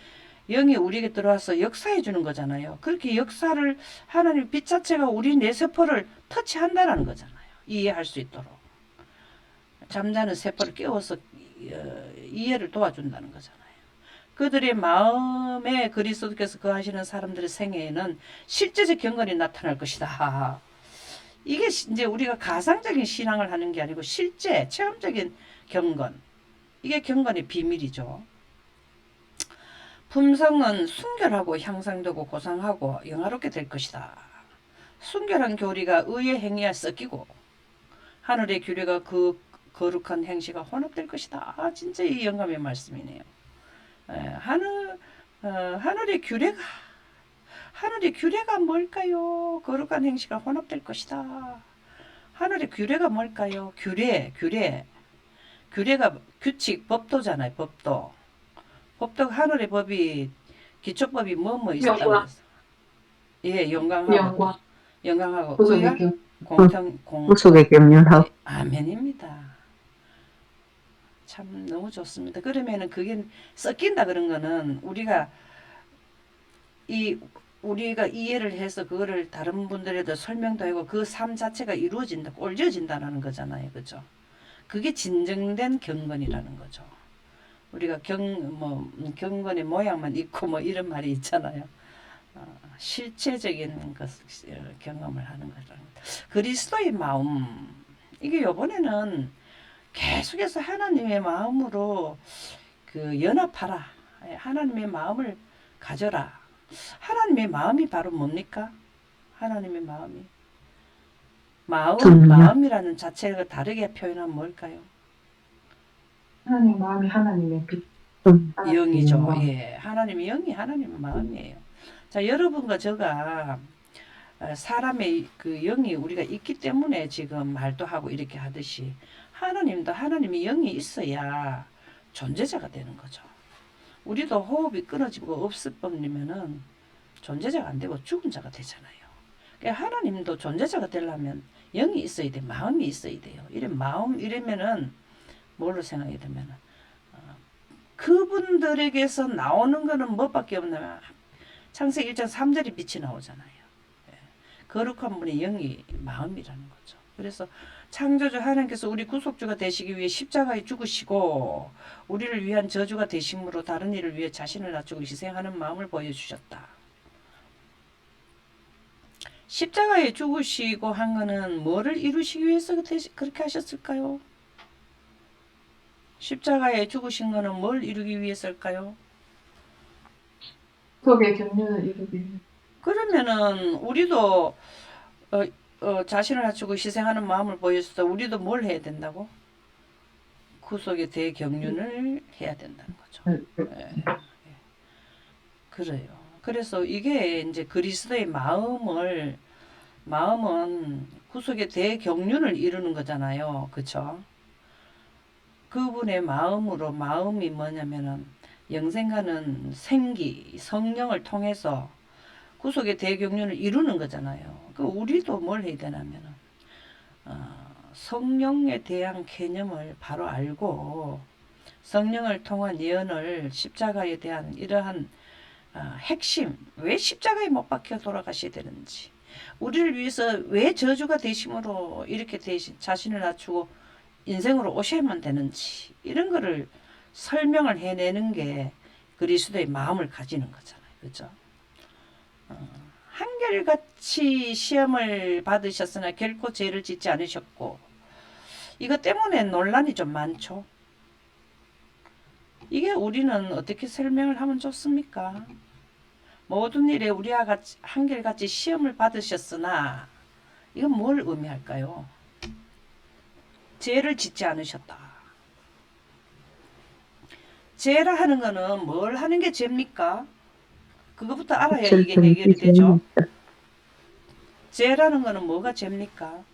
영이 우리에게 들어와서 역사해 주는 거잖아요. 그렇게 역사를 하나님 빛 자체가 우리 뇌세포를 터치한다는 거잖아요. 이해할 수 있도록. 잠자는 세포를 깨워서 이해를 도와준다는 거잖아요. 그들의 마음에 그리스도께서 거하시는 사람들의 생애에는 실제적 경건이 나타날 것이다. 이게 이제 우리가 가상적인 신앙을 하는 게 아니고 실제 체험적인 경건. 이게 경건의 비밀이죠. 품성은 순결하고 향상되고 고상하고 영화롭게 될 것이다. 순결한 교리가 의의 행위와 섞이고 하늘의 규례가 그 거룩한 행시가 혼합될 것이다. 진짜 이 영감의 말씀이네요. 하늘의 규례가 뭘까요? 거룩한 행시가 혼합될 것이다. 하늘의 규례가 뭘까요? 규례가 규칙, 법도잖아요. 법도 하늘의 법이 기초법이 뭐 있었다고 영광. 그랬어. 예, 영광하고 우리가 구속의 경. 구속의 경륜하고 아멘입니다. 참 너무 좋습니다. 그러면은 그게 섞인다 그런 거는 우리가 이해를 해서 그거를 다른 분들에도 설명도 하고 그 삶 자체가 이루어진다, 옳혀진다는 거잖아요. 그죠? 그게 진정된 경건이라는 거죠. 우리가 경건의 모양만 있고 뭐 이런 말이 있잖아요. 실체적인 것을 경험을 하는 거라는 거. 그리스도의 마음. 이게 요번에는 계속해서 하나님의 마음으로 연합하라. 하나님의 마음을 가져라. 하나님의 마음이 바로 뭡니까? 하나님의 마음이. 마음이라는 자체가 다르게 표현하면 뭘까요? 하나님 마음이 하나님의 빛. 영이죠. 예. 하나님의 영이 하나님의 마음이에요. 자, 여러분과 제가 사람의 그 영이 우리가 있기 때문에 지금 말도 하고 이렇게 하듯이 하나님도 하나님의 영이 있어야 존재자가 되는 거죠. 우리도 호흡이 끊어지고 없을 뿐이면은 존재자가 안 되고 죽은 자가 되잖아요. 그러니까 하나님도 존재자가 되려면 영이 있어야 돼, 마음이 있어야 돼요. 이러면은 뭘로 생각이 되면은 그분들에게서 나오는 거는 뭐밖에 없냐면 창세기 1장 3절에 빛이 나오잖아요. 예. 거룩한 분의 영이 마음이라는 거죠. 그래서 창조주 하나님께서 우리 구속주가 되시기 위해 십자가에 죽으시고 우리를 위한 저주가 되심으로 다른 이를 위해 자신을 낮추고 희생하는 마음을 보여주셨다. 십자가에 죽으시고 한 거는 뭐를 이루시기 위해서 그렇게 하셨을까요? 십자가에 죽으신 거는 뭘 이루기 위해서일까요? 구속의 경륜을 이루기 위해. 그러면은 우리도 자신을 낮추고 희생하는 마음을 보여줘서 우리도 뭘 해야 된다고? 구속의 대경륜을 해야 된다는 거죠. 예. 그래요. 그래서 이게 이제 그리스도의 마음은 구속의 대경륜을 이루는 거잖아요. 그쵸? 그분의 마음이 뭐냐면은 영생가는 생기, 성령을 통해서 구속의 대경륜을 이루는 거잖아요. 그 우리도 뭘 해야 되냐면은 성령에 대한 개념을 바로 알고 성령을 통한 예언을 십자가에 대한 이러한 핵심, 왜 십자가에 못 박혀 돌아가셔야 되는지, 우리를 위해서 왜 저주가 되심으로 이렇게 자신을 낮추고 인생으로 오셔야만 되는지, 이런 거를 설명을 해내는 게 그리스도의 마음을 가지는 거잖아요. 그죠? 한결같이 시험을 받으셨으나 결코 죄를 짓지 않으셨고, 이것 때문에 논란이 좀 많죠. 이게 우리는 어떻게 설명을 하면 좋습니까? 모든 일에 우리와 같이 한결같이 시험을 받으셨으나 이건 뭘 의미할까요? 죄를 짓지 않으셨다. 죄라 하는 거는 뭘 하는 게 죄입니까? 그것부터 알아야 이게 해결이 되죠. 죄라는 거는 뭐가 죄입니까?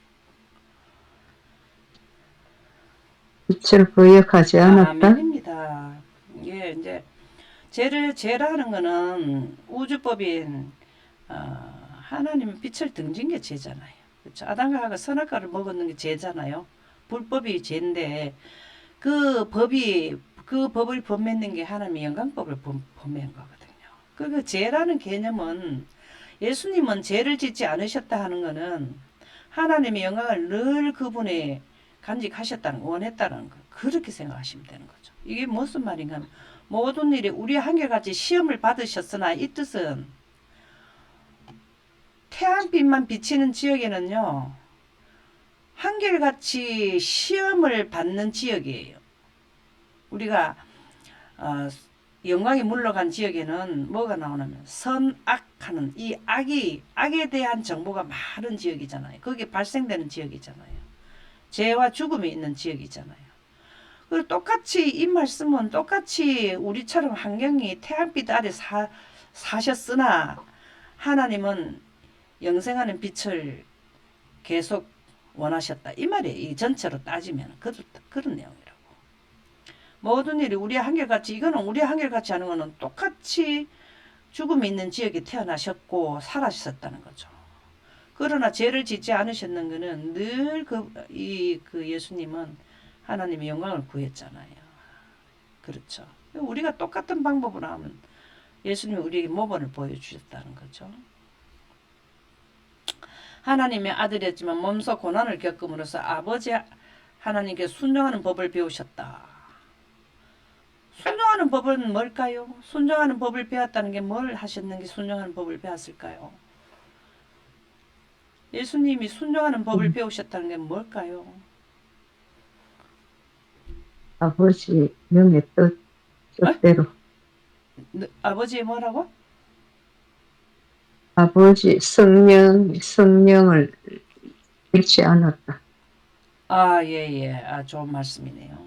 빛을 거역하지 않았다. 아멘입니다. 예, 이제 죄라는 거는 우주법인 하나님의 빛을 등진 게 죄잖아요. 그렇죠? 아담과 하와가 선악과를 먹었는 게 죄잖아요. 불법이 죄인데 그 법을 범했는 게 하나님의 영광법을 범한 거거든요. 그 죄라는 개념은 예수님은 죄를 짓지 않으셨다 하는 거는 하나님의 영광을 늘 그분이 간직하셨다는 원했다는 거, 그렇게 생각하시면 되는 거죠. 이게 무슨 말인가 하면 모든 일에 우리 한결같이 시험을 받으셨으나, 이 뜻은 태양빛만 비치는 지역에는요 한결같이 시험을 받는 지역이에요. 우리가 영광이 물러간 지역에는 뭐가 나오냐면 선악하는, 이 악에 대한 정보가 많은 지역이잖아요. 그게 발생되는 지역이잖아요. 죄와 죽음이 있는 지역이잖아요. 그리고 똑같이 이 말씀은 똑같이 우리처럼 환경이 태양빛 아래 사셨으나 하나님은 영생하는 빛을 계속 원하셨다. 이 말이에요. 이 전체로 따지면 그런 내용이라고. 모든 일이 우리의 한결같이, 이거는 우리의 한결같이 하는 거는 똑같이 죽음이 있는 지역에 태어나셨고 살아셨다는 거죠. 그러나 죄를 짓지 않으셨는 거는 늘 그 예수님은 하나님의 영광을 구했잖아요. 그렇죠. 우리가 똑같은 방법으로 하면 예수님이 우리에게 모범을 보여주셨다는 거죠. 하나님의 아들이었지만 몸소 고난을 겪음으로써 아버지 하나님께 순종하는 법을 배우셨다. 순종하는 법은 뭘까요? 순종하는 법을 배웠다는 게 뭘 하셨는지 순종하는 법을 배웠을까요? 예수님이 순종하는 법을 배우셨다는 게 뭘까요? 아버지 영의 뜻대로. 아버지의 뭐라고? 아버지 성령을 잃지 않았다. 예. 좋은 말씀이네요.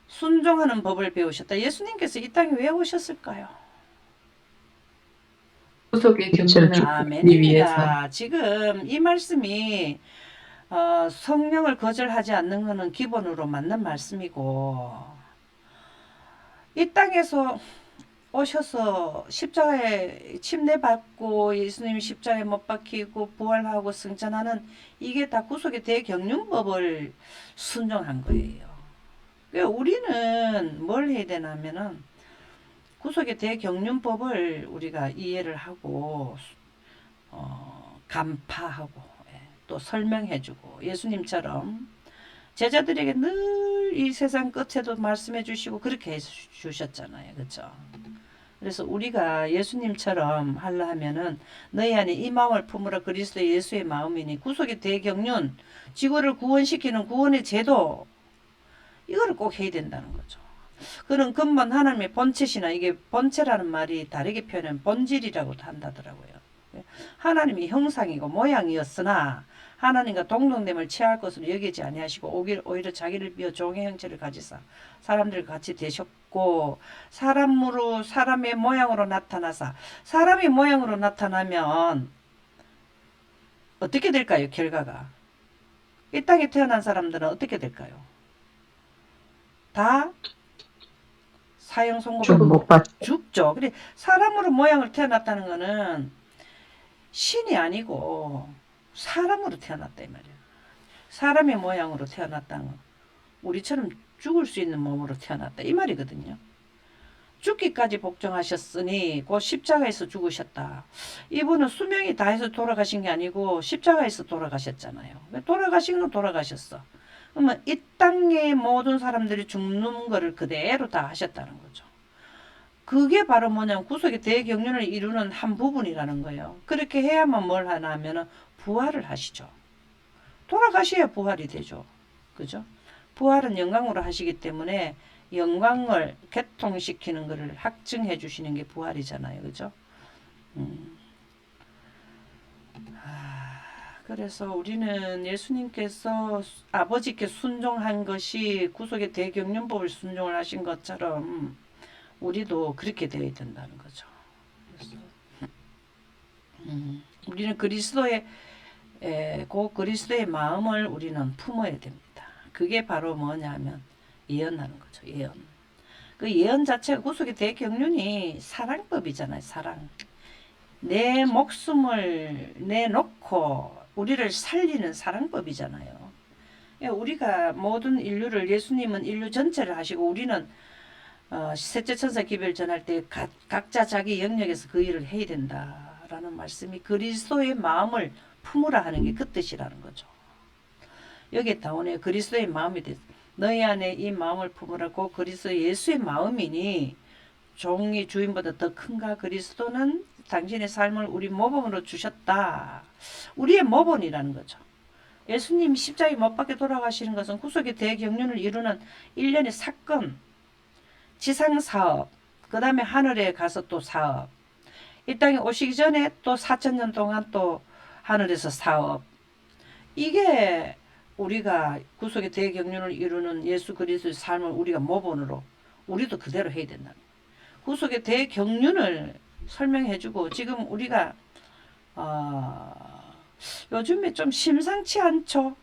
순종하는 법을 배우셨다. 예수님께서 이 땅에 왜 오셨을까요? 구속의 경륜을 받기 위해서. 아멘입니다. 지금 이 말씀이 성령을 거절하지 않는 것은 기본으로 맞는 말씀이고, 이 땅에서 오셔서 십자가에 침례받고 예수님이 십자가에 못 박히고 부활하고 승천하는 이게 다 구속의 대경륜법을 순종한 거예요. 그러니까 우리는 뭘 해야 되냐면은 구속의 대경륜법을 우리가 이해를 하고 간파하고 또 설명해주고 예수님처럼 제자들에게 늘 이 세상 끝에도 말씀해 주시고 그렇게 해주셨잖아요. 그렇죠? 그래서 우리가 예수님처럼 하려 하면은 너희 안에 이 마음을 품으라 그리스도 예수의 마음이니 구속의 대경륜 지구를 구원시키는 구원의 제도 이거를 꼭 해야 된다는 거죠. 그런 근본 하나님의 본체시나 이게 본체라는 말이 다르게 표현하면 본질이라고도 한다더라고요. 하나님이 형상이고 모양이었으나 하나님과 동등됨을 취할 것으로 여기지 아니하시고 오히려 자기를 비어 종의 형체를 가지사 사람들과 같이 되셨고 사람의 모양으로 나타나사 사람의 모양으로 나타나면 어떻게 될까요? 결과가 이 땅에 태어난 사람들은 어떻게 될까요? 다 사형 선고 죽죠. 그래 사람으로 모양을 태어났다는 거는 신이 아니고 사람으로 태어났다 이 말이야. 사람의 모양으로 태어났다는 건 우리처럼 죽을 수 있는 몸으로 태어났다 이 말이거든요. 죽기까지 복종하셨으니 곧 십자가에서 죽으셨다. 이분은 수명이 다해서 돌아가신 게 아니고 십자가에서 돌아가셨잖아요. 돌아가신 건 돌아가셨어. 그러면 이 땅의 모든 사람들이 죽는 거를 그대로 다 하셨다는 거죠. 그게 바로 뭐냐면 구속의 대경륜을 이루는 한 부분이라는 거예요. 그렇게 해야만 뭘 하나 하면은 부활을 하시죠. 돌아가셔야 부활이 되죠. 그죠? 부활은 영광으로 하시기 때문에 영광을 개통시키는 것을 확증해 주시는 게 부활이잖아요. 그죠? 그래서 우리는 예수님께서 아버지께 순종한 것이 구속의 대경륜법을 순종을 하신 것처럼 우리도 그렇게 되어야 된다는 거죠. 그래서 우리는 그리스도의 마음을 우리는 품어야 됩니다. 그게 바로 뭐냐면 예언하는 거죠. 예언. 그 예언 자체가 구속의 대경륜이 사랑법이잖아요. 사랑. 내 목숨을 내놓고 우리를 살리는 사랑법이잖아요. 우리가 모든 인류를 예수님은 인류 전체를 하시고 우리는 셋째 천사 기별 전할 때 각자 자기 영역에서 그 일을 해야 된다라는 말씀이 그리스도의 마음을 품으라 하는 게 그 뜻이라는 거죠. 여기에 나오네요. 그리스도의 마음이 됐. 너희 안에 이 마음을 품으라고 그리스도 예수의 마음이니 종이 주인보다 더 큰가? 그리스도는 당신의 삶을 우리 모범으로 주셨다. 우리의 모범이라는 거죠. 예수님이 십자가에 못 박혀 돌아가시는 것은 구속의 대경륜을 이루는 일련의 사건, 지상사업, 그 다음에 하늘에 가서 또 사업, 이 땅에 오시기 전에 또 4,000년 동안 또 하늘에서 사업. 이게 우리가 구속의 대경륜을 이루는 예수 그리스도의 삶을 우리가 모본으로 우리도 그대로 해야 된다. 구속의 대경륜을 설명해주고 지금 우리가 요즘에 좀 심상치 않죠.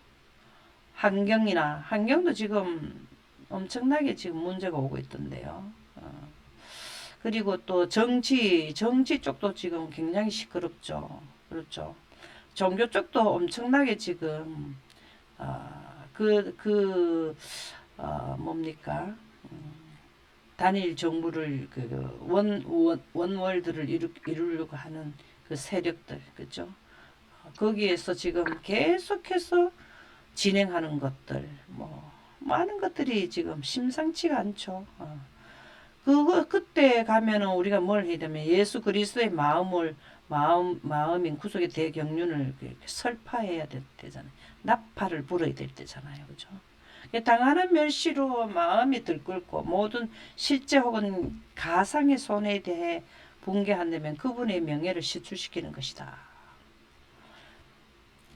환경도 지금 엄청나게 지금 문제가 오고 있던데요. 그리고 또 정치 쪽도 지금 굉장히 시끄럽죠. 그렇죠. 종교 쪽도 엄청나게 지금 뭡니까? 단일 정부를 원월드를 이루려고 하는 그 세력들, 그죠? 거기에서 지금 계속해서 진행하는 것들, 뭐 많은 것들이 지금 심상치가 않죠. 그때 가면은 우리가 뭘 해야 되면 예수 그리스도의 마음인 구속의 대경륜을 설파해야 되잖아요. 나팔을 불어야 될 때잖아요. 그죠? 당하는 멸시로 마음이 들끓고 모든 실제 혹은 가상의 손해에 대해 붕괴한다면 그분의 명예를 실추시키는 것이다.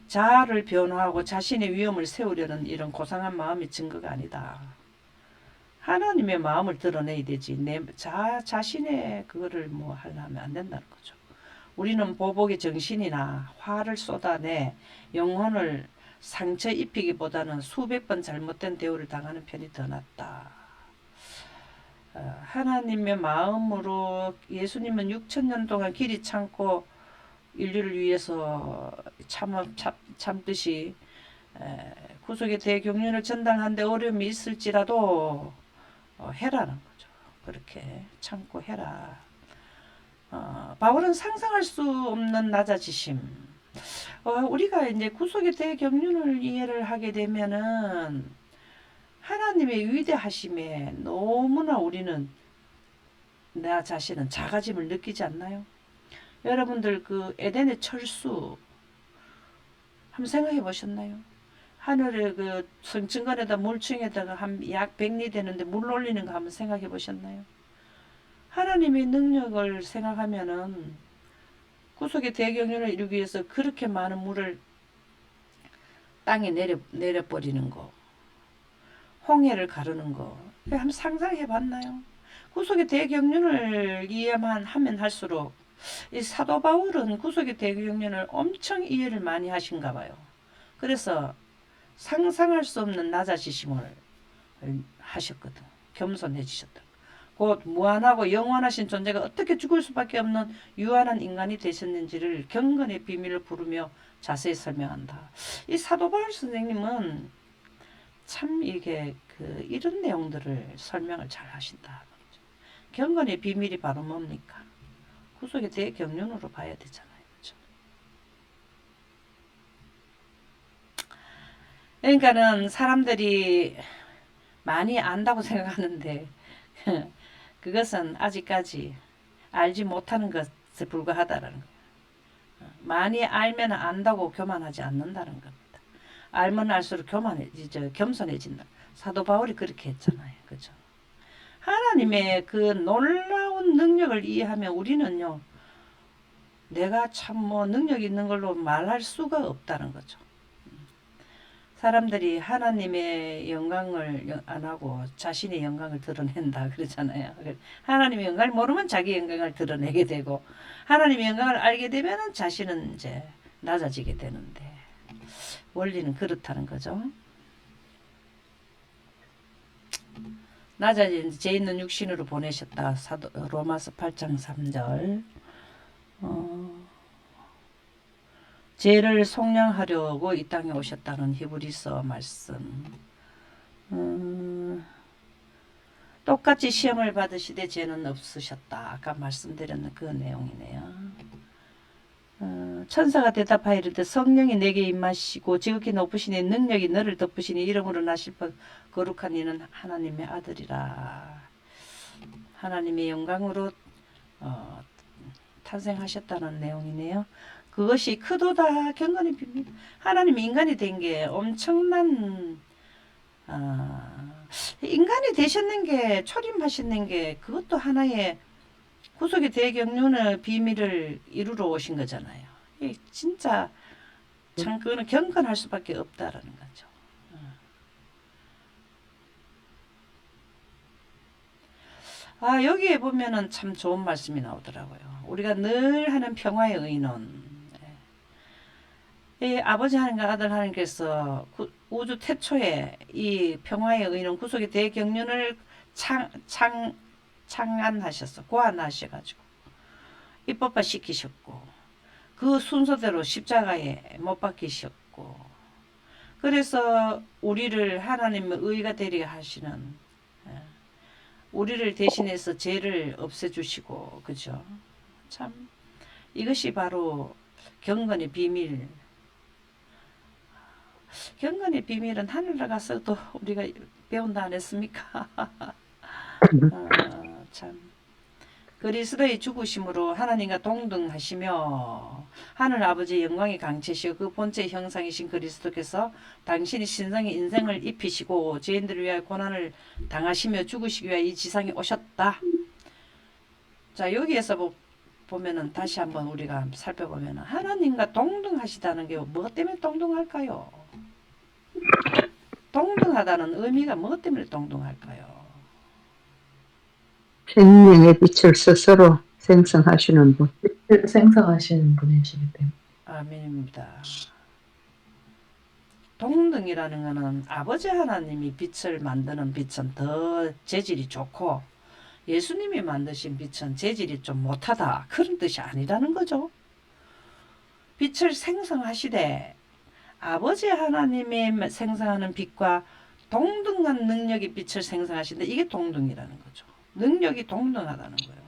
자아를 변호하고 자신의 위험을 세우려는 이런 고상한 마음이 증거가 아니다. 하나님의 마음을 드러내야 되지. 자신의 그거를 뭐 하려면 안 된다는 거죠. 우리는 보복의 정신이나 화를 쏟아내 영혼을 상처 입히기보다는 수백 번 잘못된 대우를 당하는 편이 더 낫다. 하나님의 마음으로 예수님은 6,000년 동안 길이 참고 인류를 위해서 참듯이 구속의 대경륜을 전달하는데 어려움이 있을지라도 해라는 거죠. 그렇게 참고 해라. 바울은 상상할 수 없는 낮아지심. 우리가 이제 구속의 대경륜을 이해를 하게 되면은 하나님의 위대하심에 너무나 우리는 나 자신은 작아짐을 느끼지 않나요? 여러분들 그 에덴의 철수 한번 생각해 보셨나요? 하늘의 그 성층권에다 물층에다가 한 약 100리 되는데 물 올리는 거 한번 생각해 보셨나요? 하나님의 능력을 생각하면은 구속의 대경륜을 이루기 위해서 그렇게 많은 물을 땅에 내려버리는 거, 홍해를 가르는 거, 한번 상상해 봤나요? 구속의 대경륜을 이해만 하면 할수록 이 사도 바울은 구속의 대경륜을 엄청 이해를 많이 하신가 봐요. 그래서 상상할 수 없는 낮아지심을 하셨거든. 겸손해지셨다. 곧 무한하고 영원하신 존재가 어떻게 죽을 수밖에 없는 유한한 인간이 되셨는지를 경건의 비밀을 부르며 자세히 설명한다. 이 사도 바울 선생님은 참 이게 이런 내용들을 설명을 잘 하신다. 경건의 비밀이 바로 뭡니까? 구속의 대경륜으로 봐야 되잖아요. 그렇죠? 그러니까는 사람들이 많이 안다고 생각하는데 그것은 아직까지 알지 못하는 것에 불과하다라는 거예요. 많이 알면 안다고 교만하지 않는다는 겁니다. 알면 알수록 겸손해진다. 사도 바울이 그렇게 했잖아요. 그죠? 하나님의 그 놀라운 능력을 이해하면 우리는요, 내가 참 뭐 능력 있는 걸로 말할 수가 없다는 거죠. 사람들이 하나님의 영광을 안 하고 자신의 영광을 드러낸다 그러잖아요. 하나님의 영광을 모르면 자기 영광을 드러내게 되고 하나님의 영광을 알게 되면 자신은 이제 낮아지게 되는데 원리는 그렇다는 거죠. 낮아진 죄 있는 육신으로 보내셨다. 로마서 8장 3절. 죄를 속량하려고 이 땅에 오셨다는 히브리서 말씀. 똑같이 시험을 받으시되 죄는 없으셨다. 아까 말씀드렸는 그 내용이네요. 천사가 대답하여 이르되 성령이 내게 임하시고 지극히 높으신 이 능력이 너를 덮으시니 이름으로 나실 거룩한 이는 하나님의 아들이라. 하나님의 영광으로 탄생하셨다는 내용이네요. 그것이 크도다 경건의 비밀. 하나님이 인간이 된 게 엄청난 인간이 되셨는 게 초림하셨는 게 그것도 하나의 구속의 대경륜의 비밀을 이루러 오신 거잖아요. 진짜 참 그거는 경건할 수밖에 없다라는 거죠. 여기에 보면은 참 좋은 말씀이 나오더라고요. 우리가 늘 하는 평화의 의논. 이 아버지 하나님과 아들 하나님께서 우주 태초에 이 평화의 의는 구속의 대경륜을 창안하셨어. 고안하셔가지고 입법화 시키셨고 그 순서대로 십자가에 못 박히셨고 그래서 우리를 하나님의 의가 되게 하시는 우리를 대신해서 죄를 없애주시고 그죠? 참 이것이 바로 경건의 비밀. 경건의 비밀은 하늘에 가서도 우리가 배운다 안 했습니까? 참 그리스도의 죽으심으로 하나님과 동등하시며 하늘 아버지의 영광의 강체시여 그 본체 형상이신 그리스도께서 당신이 신성의 인생을 입히시고 죄인들을 위하여 고난을 당하시며 죽으시기 위하여 이 지상에 오셨다. 자 여기에서 보면은 다시 한번 우리가 살펴보면은 하나님과 동등하시다는 게 뭐 때문에 동등할까요? 동등하다는 의미가 뭐 때문에 동등할까요? 생명의 빛을 스스로 생성하시는 분. 생성하시는 분이시기 때문에. 아멘입니다. 동등이라는 것은 아버지 하나님이 빛을 만드는 빛은 더 재질이 좋고 예수님이 만드신 빛은 재질이 좀 못하다 그런 뜻이 아니라는 거죠. 빛을 생성하시되 아버지 하나님이 생성하는 빛과 동등한 능력의 빛을 생성하시는데 이게 동등이라는 거죠. 능력이 동등하다는 거예요.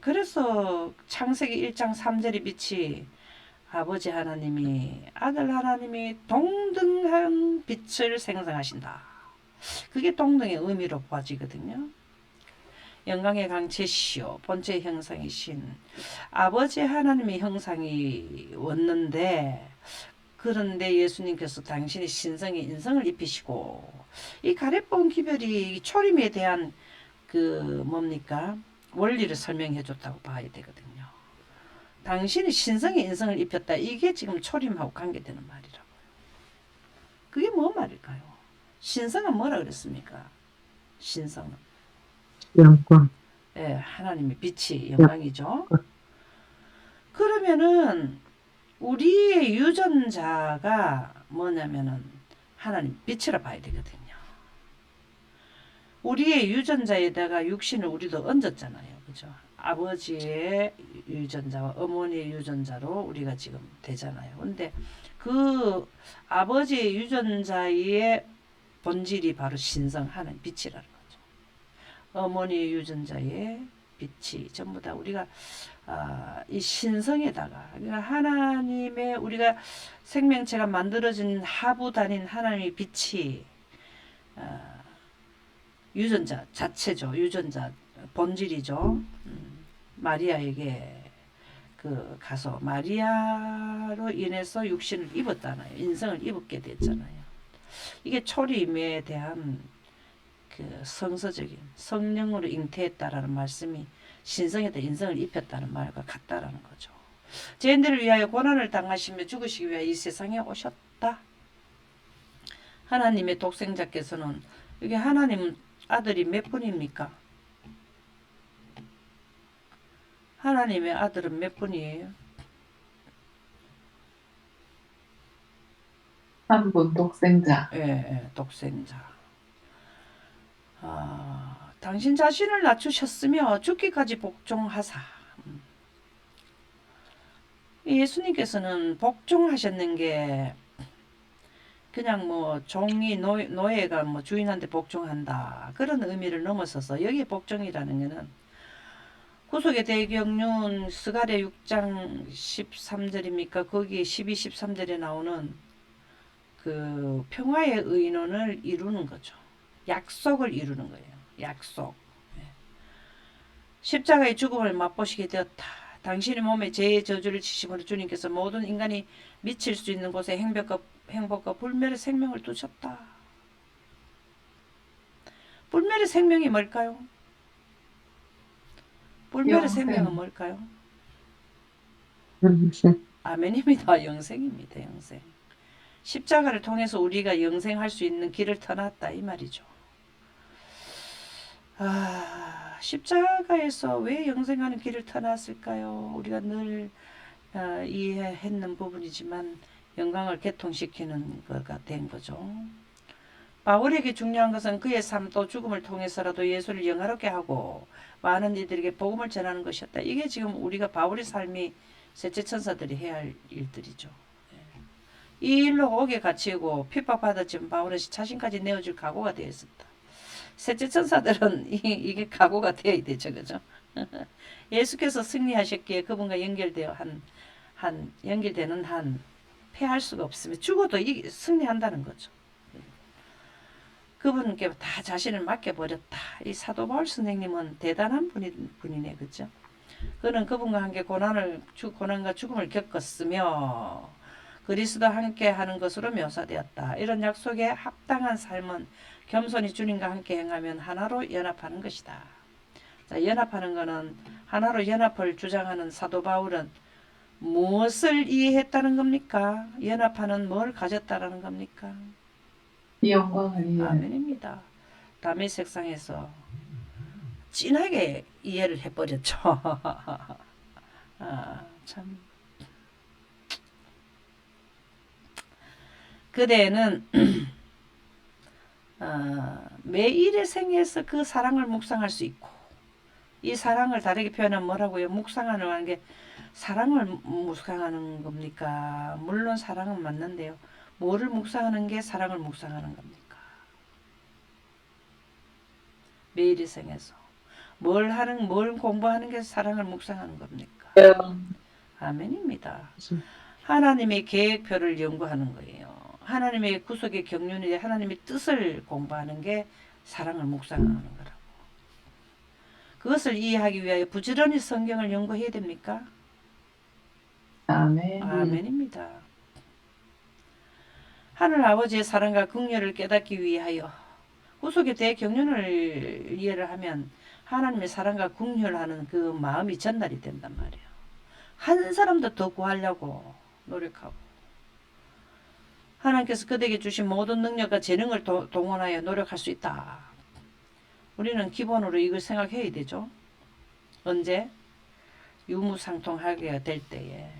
그래서 창세기 1장 3절의 빛이 아버지 하나님이 아들 하나님이 동등한 빛을 생성하신다. 그게 동등의 의미로 보아지거든요. 영광의 강체시오 본체 형상이신 아버지 하나님의 형상이 왔는데 그런데 예수님께서 당신의 신성의 인성을 입히시고 이 가래뽕 기별이 초림에 대한 그 뭡니까 원리를 설명해 줬다고 봐야 되거든요. 당신이 신성의 인성을 입혔다. 이게 지금 초림하고 관계되는 말이라고요. 그게 뭐 말일까요? 신성은 뭐라 그랬습니까? 신성은 영광. 예, 하나님의 빛이 영광이죠. 그러면은 우리의 유전자가 뭐냐면은 하나님 빛이라 봐야 되거든요. 우리의 유전자에다가 육신을 우리도 얹었잖아요. 그죠? 아버지의 유전자와 어머니의 유전자로 우리가 지금 되잖아요. 근데 그 아버지의 유전자의 본질이 바로 신성 하나님 빛이라는 거죠. 어머니의 유전자의 빛이 전부 다 우리가 이 신성에다가 그러니까 하나님의 우리가 생명체가 만들어진 하부단인 하나님의 빛이 유전자 자체죠. 유전자 본질이죠. 마리아에게 그 가서 마리아로 인해서 육신을 입었잖아요. 인성을 입게 됐잖아요. 이게 초림에 대한 그 성서적인 성령으로 잉태했다라는 말씀이 신성에다 인성을 입혔다는 말과 같다라는 거죠. 죄인들을 위하여 고난을 당하시며 죽으시기 위하여 이 세상에 오셨다. 하나님의 독생자께서는 이게 하나님 아들이 몇 분입니까? 하나님의 아들은 몇 분이에요? 한 분 독생자. 예, 독생자. 당신 자신을 낮추셨으며 죽기까지 복종하사. 예수님께서는 복종하셨는 게 그냥 뭐 종이 노예가 뭐 주인한테 복종한다 그런 의미를 넘어서서 여기 복종이라는 것은 구속의 대경륜 스가랴 6장 13절입니까? 거기 12, 13절에 나오는 그 평화의 의논을 이루는 거죠. 약속을 이루는 거예요. 약속. 십자가의 죽음을 맛보시게 되었다. 당신의 몸에 죄의 저주를 지심으로 주님께서 모든 인간이 미칠 수 있는 곳에 행복과 불멸의 생명을 두셨다. 불멸의 생명이 뭘까요? 불멸의 영생. 생명은 뭘까요? 영생. 아멘입니다. 영생입니다. 영생. 십자가를 통해서 우리가 영생할 수 있는 길을 터놨다 이 말이죠. 십자가에서 왜 영생하는 길을 터놨을까요? 우리가 늘 이해했는 부분이지만 영광을 개통시키는 거가 된 거죠. 바울에게 중요한 것은 그의 삶 또 죽음을 통해서라도 예수를 영화롭게 하고 많은 이들에게 복음을 전하는 것이었다. 이게 지금 우리가 바울의 삶이 셋째 천사들이 해야 할 일들이죠. 이 일로 옥에 갇히고 핍박받았지만 바울은 자신까지 내어줄 각오가 되어 있었다. 셋째 천사들은 이게 각오가 되어야 되죠. 그죠? 예수께서 승리하셨기에 그분과 연결되는 한 패할 수가 없으며 죽어도 승리한다는 거죠. 그분께 다 자신을 맡겨버렸다. 이 사도 바울 선생님은 대단한 분이네. 그죠? 그는 그분과 함께 고난과 죽음을 겪었으며 그리스도와 함께 하는 것으로 묘사되었다. 이런 약속에 합당한 삶은 겸손히 주님과 함께 행하면 하나로 연합하는 것이다. 자, 연합하는 것은 하나로 연합을 주장하는 사도 바울은 무엇을 이해했다는 겁니까? 연합하는 뭘 가졌다라는 겁니까? 영광을 이해. 아멘입니다. 담의 색상에서 진하게 이해를 해버렸죠. 참. 그대는 매일의 생애에서 그 사랑을 묵상할 수 있고, 이 사랑을 다르게 표현하면 뭐라고요? 묵상하는 게 사랑을 묵상하는 겁니까? 물론 사랑은 맞는데요. 뭐를 묵상하는 게 사랑을 묵상하는 겁니까? 매일의 생에서 뭘 공부하는 게 사랑을 묵상하는 겁니까? 아멘입니다. 하나님의 계획표를 연구하는 거예요. 하나님의 구속의 경륜에 하나님의 뜻을 공부하는 게 사랑을 묵상하는 거라고. 그것을 이해하기 위하여 부지런히 성경을 연구해야 됩니까? 아멘. 아멘입니다. 하늘 아버지의 사랑과 긍휼을 깨닫기 위하여 구속에 대해 경륜을 이해를 하면 하나님의 사랑과 긍휼하는 그 마음이 전달이 된단 말이에요. 한 사람도 더 구하려고 노력하고 하나님께서 그대에게 주신 모든 능력과 재능을 동원하여 노력할 수 있다. 우리는 기본으로 이걸 생각해야 되죠. 언제? 유무상통하게 될 때에.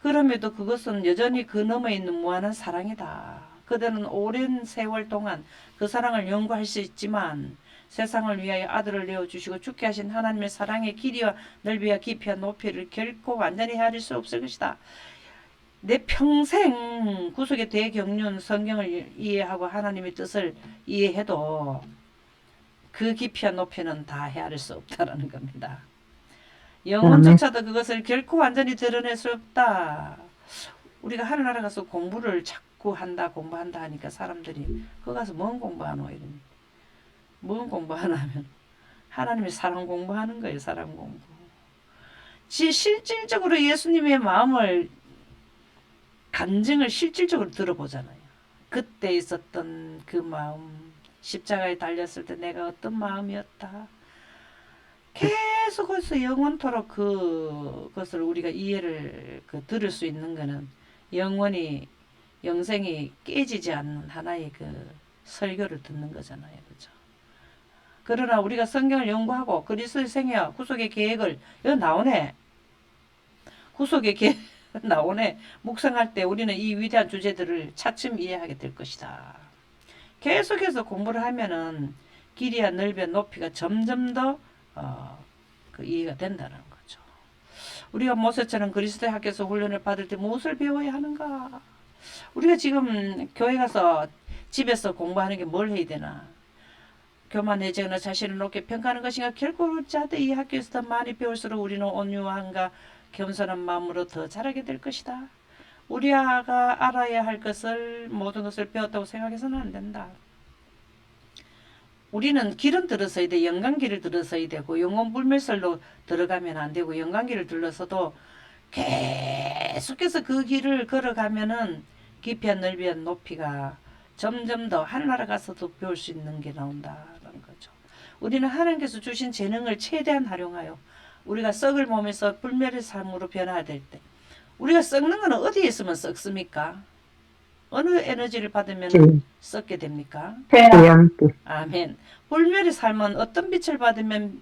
그럼에도 그것은 여전히 그 너머에 있는 무한한 사랑이다. 그들은 오랜 세월 동안 그 사랑을 연구할 수 있지만 세상을 위하여 아들을 내어주시고 죽게 하신 하나님의 사랑의 길이와 넓이와 깊이와 높이를 결코 완전히 헤아릴 수 없을 것이다. 내 평생 구속의 대경륜 성경을 이해하고 하나님의 뜻을 이해해도 그 깊이와 높이는 다 헤아릴 수 없다라는 겁니다. 영혼조차도 그것을 결코 완전히 드러낼 수 없다. 우리가 하늘나라 가서 공부를 자꾸 공부한다 하니까 사람들이 거기 가서 뭔 공부하노 이러니. 뭔 공부하나 하면 하나님의 사랑 공부하는 거예요. 사랑 공부. 실질적으로 예수님의 마음을 간증을 실질적으로 들어보잖아요. 그때 있었던 그 마음, 십자가에 달렸을 때 내가 어떤 마음이었다. 계속 거기서 영원토록 그것을 우리가 이해를 들을 수 있는 거는 영생이 깨지지 않는 하나의 그 설교를 듣는 거잖아요. 그죠? 그러나 우리가 성경을 연구하고 그리스도의 생애와 구속의 계획을 여기 나오네. 구속의 계획 나오네. 묵상할 때 우리는 이 위대한 주제들을 차츰 이해하게 될 것이다. 계속해서 공부를 하면은 길이와 넓이와 높이가 점점 더 그 이해가 된다는 거죠. 우리가 모세처럼 그리스도의 학교에서 훈련을 받을 때 무엇을 배워야 하는가? 우리가 지금 교회 가서 집에서 공부하는 게 뭘 해야 되나? 교만해지거나 자신을 높게 평가하는 것인가? 결코 그렇지 않되 이 학교에서 더 많이 배울수록 우리는 온유함과 겸손한 마음으로 더 잘하게 될 것이다. 우리 아가 알아야 할 것을 모든 것을 배웠다고 생각해서는 안 된다. 우리는 길은 들어서야 돼. 영광길을 들어서야 되고 영혼 불멸설로 들어가면 안 되고 영광길을 들러서도 계속해서 그 길을 걸어가면은 깊이와 넓이와 높이가 점점 더 하늘나라 가서도 배울 수 있는 게 나온다는 거죠. 우리는 하나님께서 주신 재능을 최대한 활용하여 우리가 썩을 몸에서 불멸의 삶으로 변화될 때 우리가 썩는 건 어디에 있으면 썩습니까? 어느 에너지를 받으면 썩게 됩니까? 태양빛. 아멘. 불멸의 삶은 어떤 빛을 받으면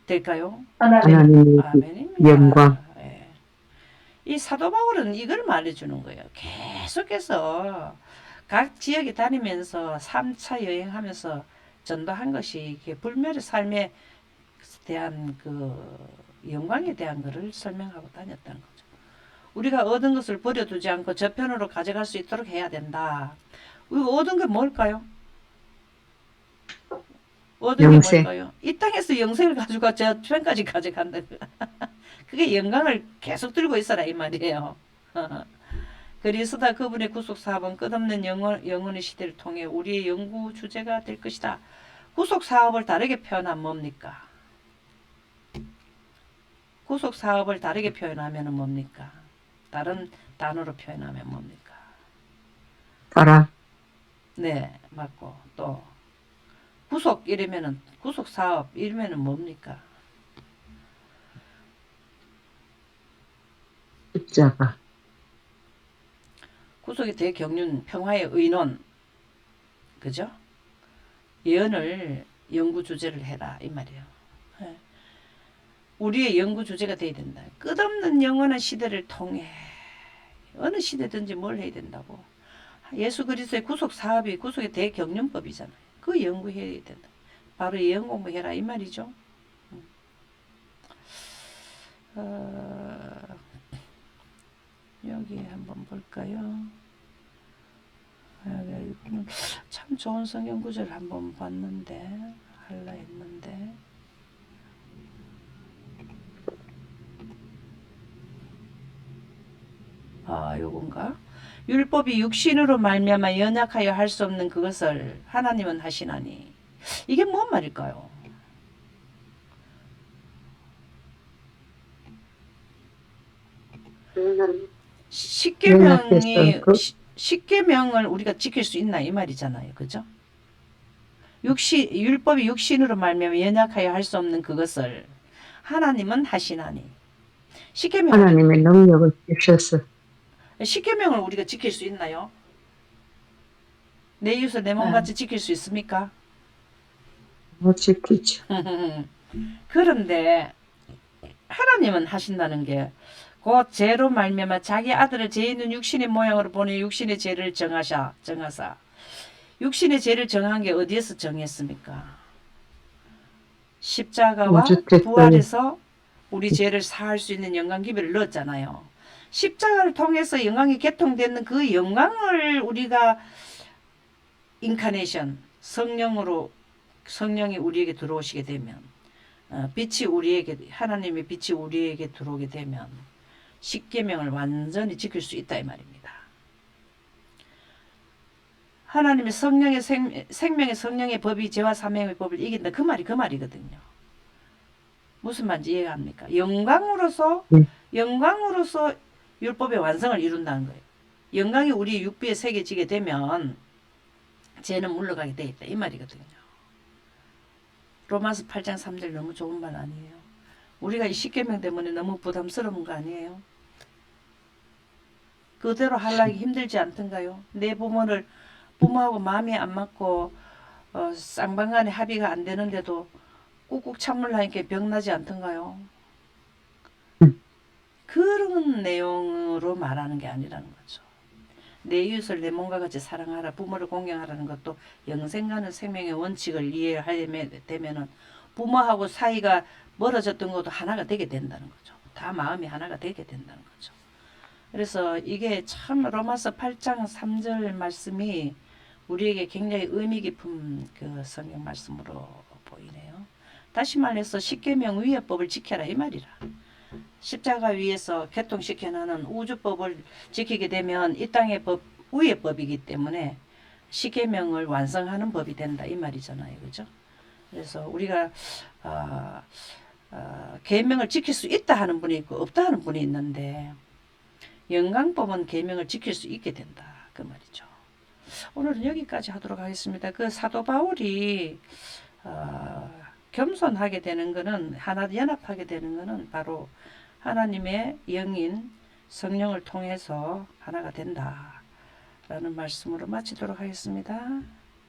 될까요? 하나님의 아멘입니다. 영광. 예. 이 사도 바울은 이걸 말해주는 거예요. 계속해서 각 지역에 다니면서 3차 여행하면서 전도한 것이 이게 불멸의 삶에 대한 그 영광에 대한 것을 설명하고 다녔다는 거죠. 우리가 얻은 것을 버려두지 않고 저편으로 가져갈 수 있도록 해야 된다. 우리가 얻은 게 뭘까요? 얻은 게 영생. 뭘까요? 이 땅에서 영생을 가지고 저편까지 가져간다. 그게 영광을 계속 들고 있어라 이 말이에요. 그리스도 그분의 구속 사업은 끝없는 영혼의 시대를 통해 우리의 연구 주제가 될 것이다. 구속 사업을 다르게 표현하면 뭡니까? 구속 사업을 다르게 표현하면 뭡니까? 다른 단어로 표현하면 뭡니까? 사랑. 네, 맞고 또 구속 이러면은 구속 사업 이러면은 뭡니까? 십자가. 구속의 대경륜 평화의 의논 그죠? 예언을 연구 주제를 해라 이 말이에요. 예. 우리의 연구 주제가 돼야 된다. 끝없는 영원한 시대를 통해 어느 시대든지 뭘 해야 된다고. 예수 그리스도의 구속 사업이 구속의 대경륜법이잖아요. 그 연구해야 된다. 바로 예언 공부해라 이 말이죠. 여기 한번 볼까요? 참 좋은 성경 구절 한번 봤는데 할라 했는데 요건가? 율법이 육신으로 말미암아 연약하여 할 수 없는 그것을 하나님은 하시나니 이게 뭔 말일까요? 십계명이 그 십계명을 우리가 지킬 수 있나 이 말이잖아요, 그죠? 율법이 육신으로 말미암아 연약하여 할 수 없는 그것을 하나님은 하시나니 하나님의 능력을 주셔서 십계명을 우리가 지킬 수 있나요? 내 이웃을 내 몸같이 지킬 수 있습니까? 못 지키죠. 그런데 하나님은 하신다는 게 곧 죄로 말미암아 자기 아들을 죄 있는 육신의 모양으로 보내 육신의 죄를 정하사 육신의 죄를 정한 게 어디에서 정했습니까? 십자가와 우주택 부활에서 우리 죄를 사할 수 있는 영광 기별을 넣었잖아요. 십자가를 통해서 영광이 개통되는 그 영광을 우리가 인카네이션 성령이 우리에게 들어오시게 되면 빛이 우리에게 하나님의 빛이 우리에게 들어오게 되면 십계명을 완전히 지킬 수 있다 이 말입니다. 하나님의 성령의 생명의 성령의 법이 죄와 사명의 법을 이긴다 그 말이거든요. 무슨 말인지 이해합니까? 영광으로서 율법의 완성을 이룬다는 거예요. 영광이 우리 육비에 새겨지게 되면 죄는 물러가게 돼 있다 이 말이거든요. 로마서 8장 3절 너무 좋은 말 아니에요? 우리가 이 십계명 때문에 너무 부담스러운 거 아니에요? 그대로 하려기 힘들지 않던가요? 내 부모하고 마음이 안 맞고 쌍방간에 합의가 안 되는데도 꾹꾹 참으려니까 병나지 않던가요? 그런 내용으로 말하는 게 아니라는 거죠. 내 이웃을 내 몸과 같이 사랑하라, 부모를 공경하라는 것도 영생과는 생명의 원칙을 이해하게 되면은 부모하고 사이가 멀어졌던 것도 하나가 되게 된다는 거죠. 다 마음이 하나가 되게 된다는 거죠. 그래서 이게 참 로마서 8장 3절 말씀이 우리에게 굉장히 의미 깊은 그 성경 말씀으로 보이네요. 다시 말해서 십계명 위의 법을 지켜라 이 말이라. 십자가 위에서 개통시켜놓은 우주법을 지키게 되면 이 땅의 법 위의 법이기 때문에 십계명을 완성하는 법이 된다 이 말이잖아요, 그죠? 그래서 우리가 계명을 지킬 수 있다 하는 분이 있고 없다 하는 분이 있는데 영광법은 계명을 지킬 수 있게 된다 그 말이죠. 오늘은 여기까지 하도록 하겠습니다. 그 사도 바울이 겸손하게 되는 것은 연합하게 되는 것은 바로 하나님의 영인 성령을 통해서 하나가 된다라는 말씀으로 마치도록 하겠습니다.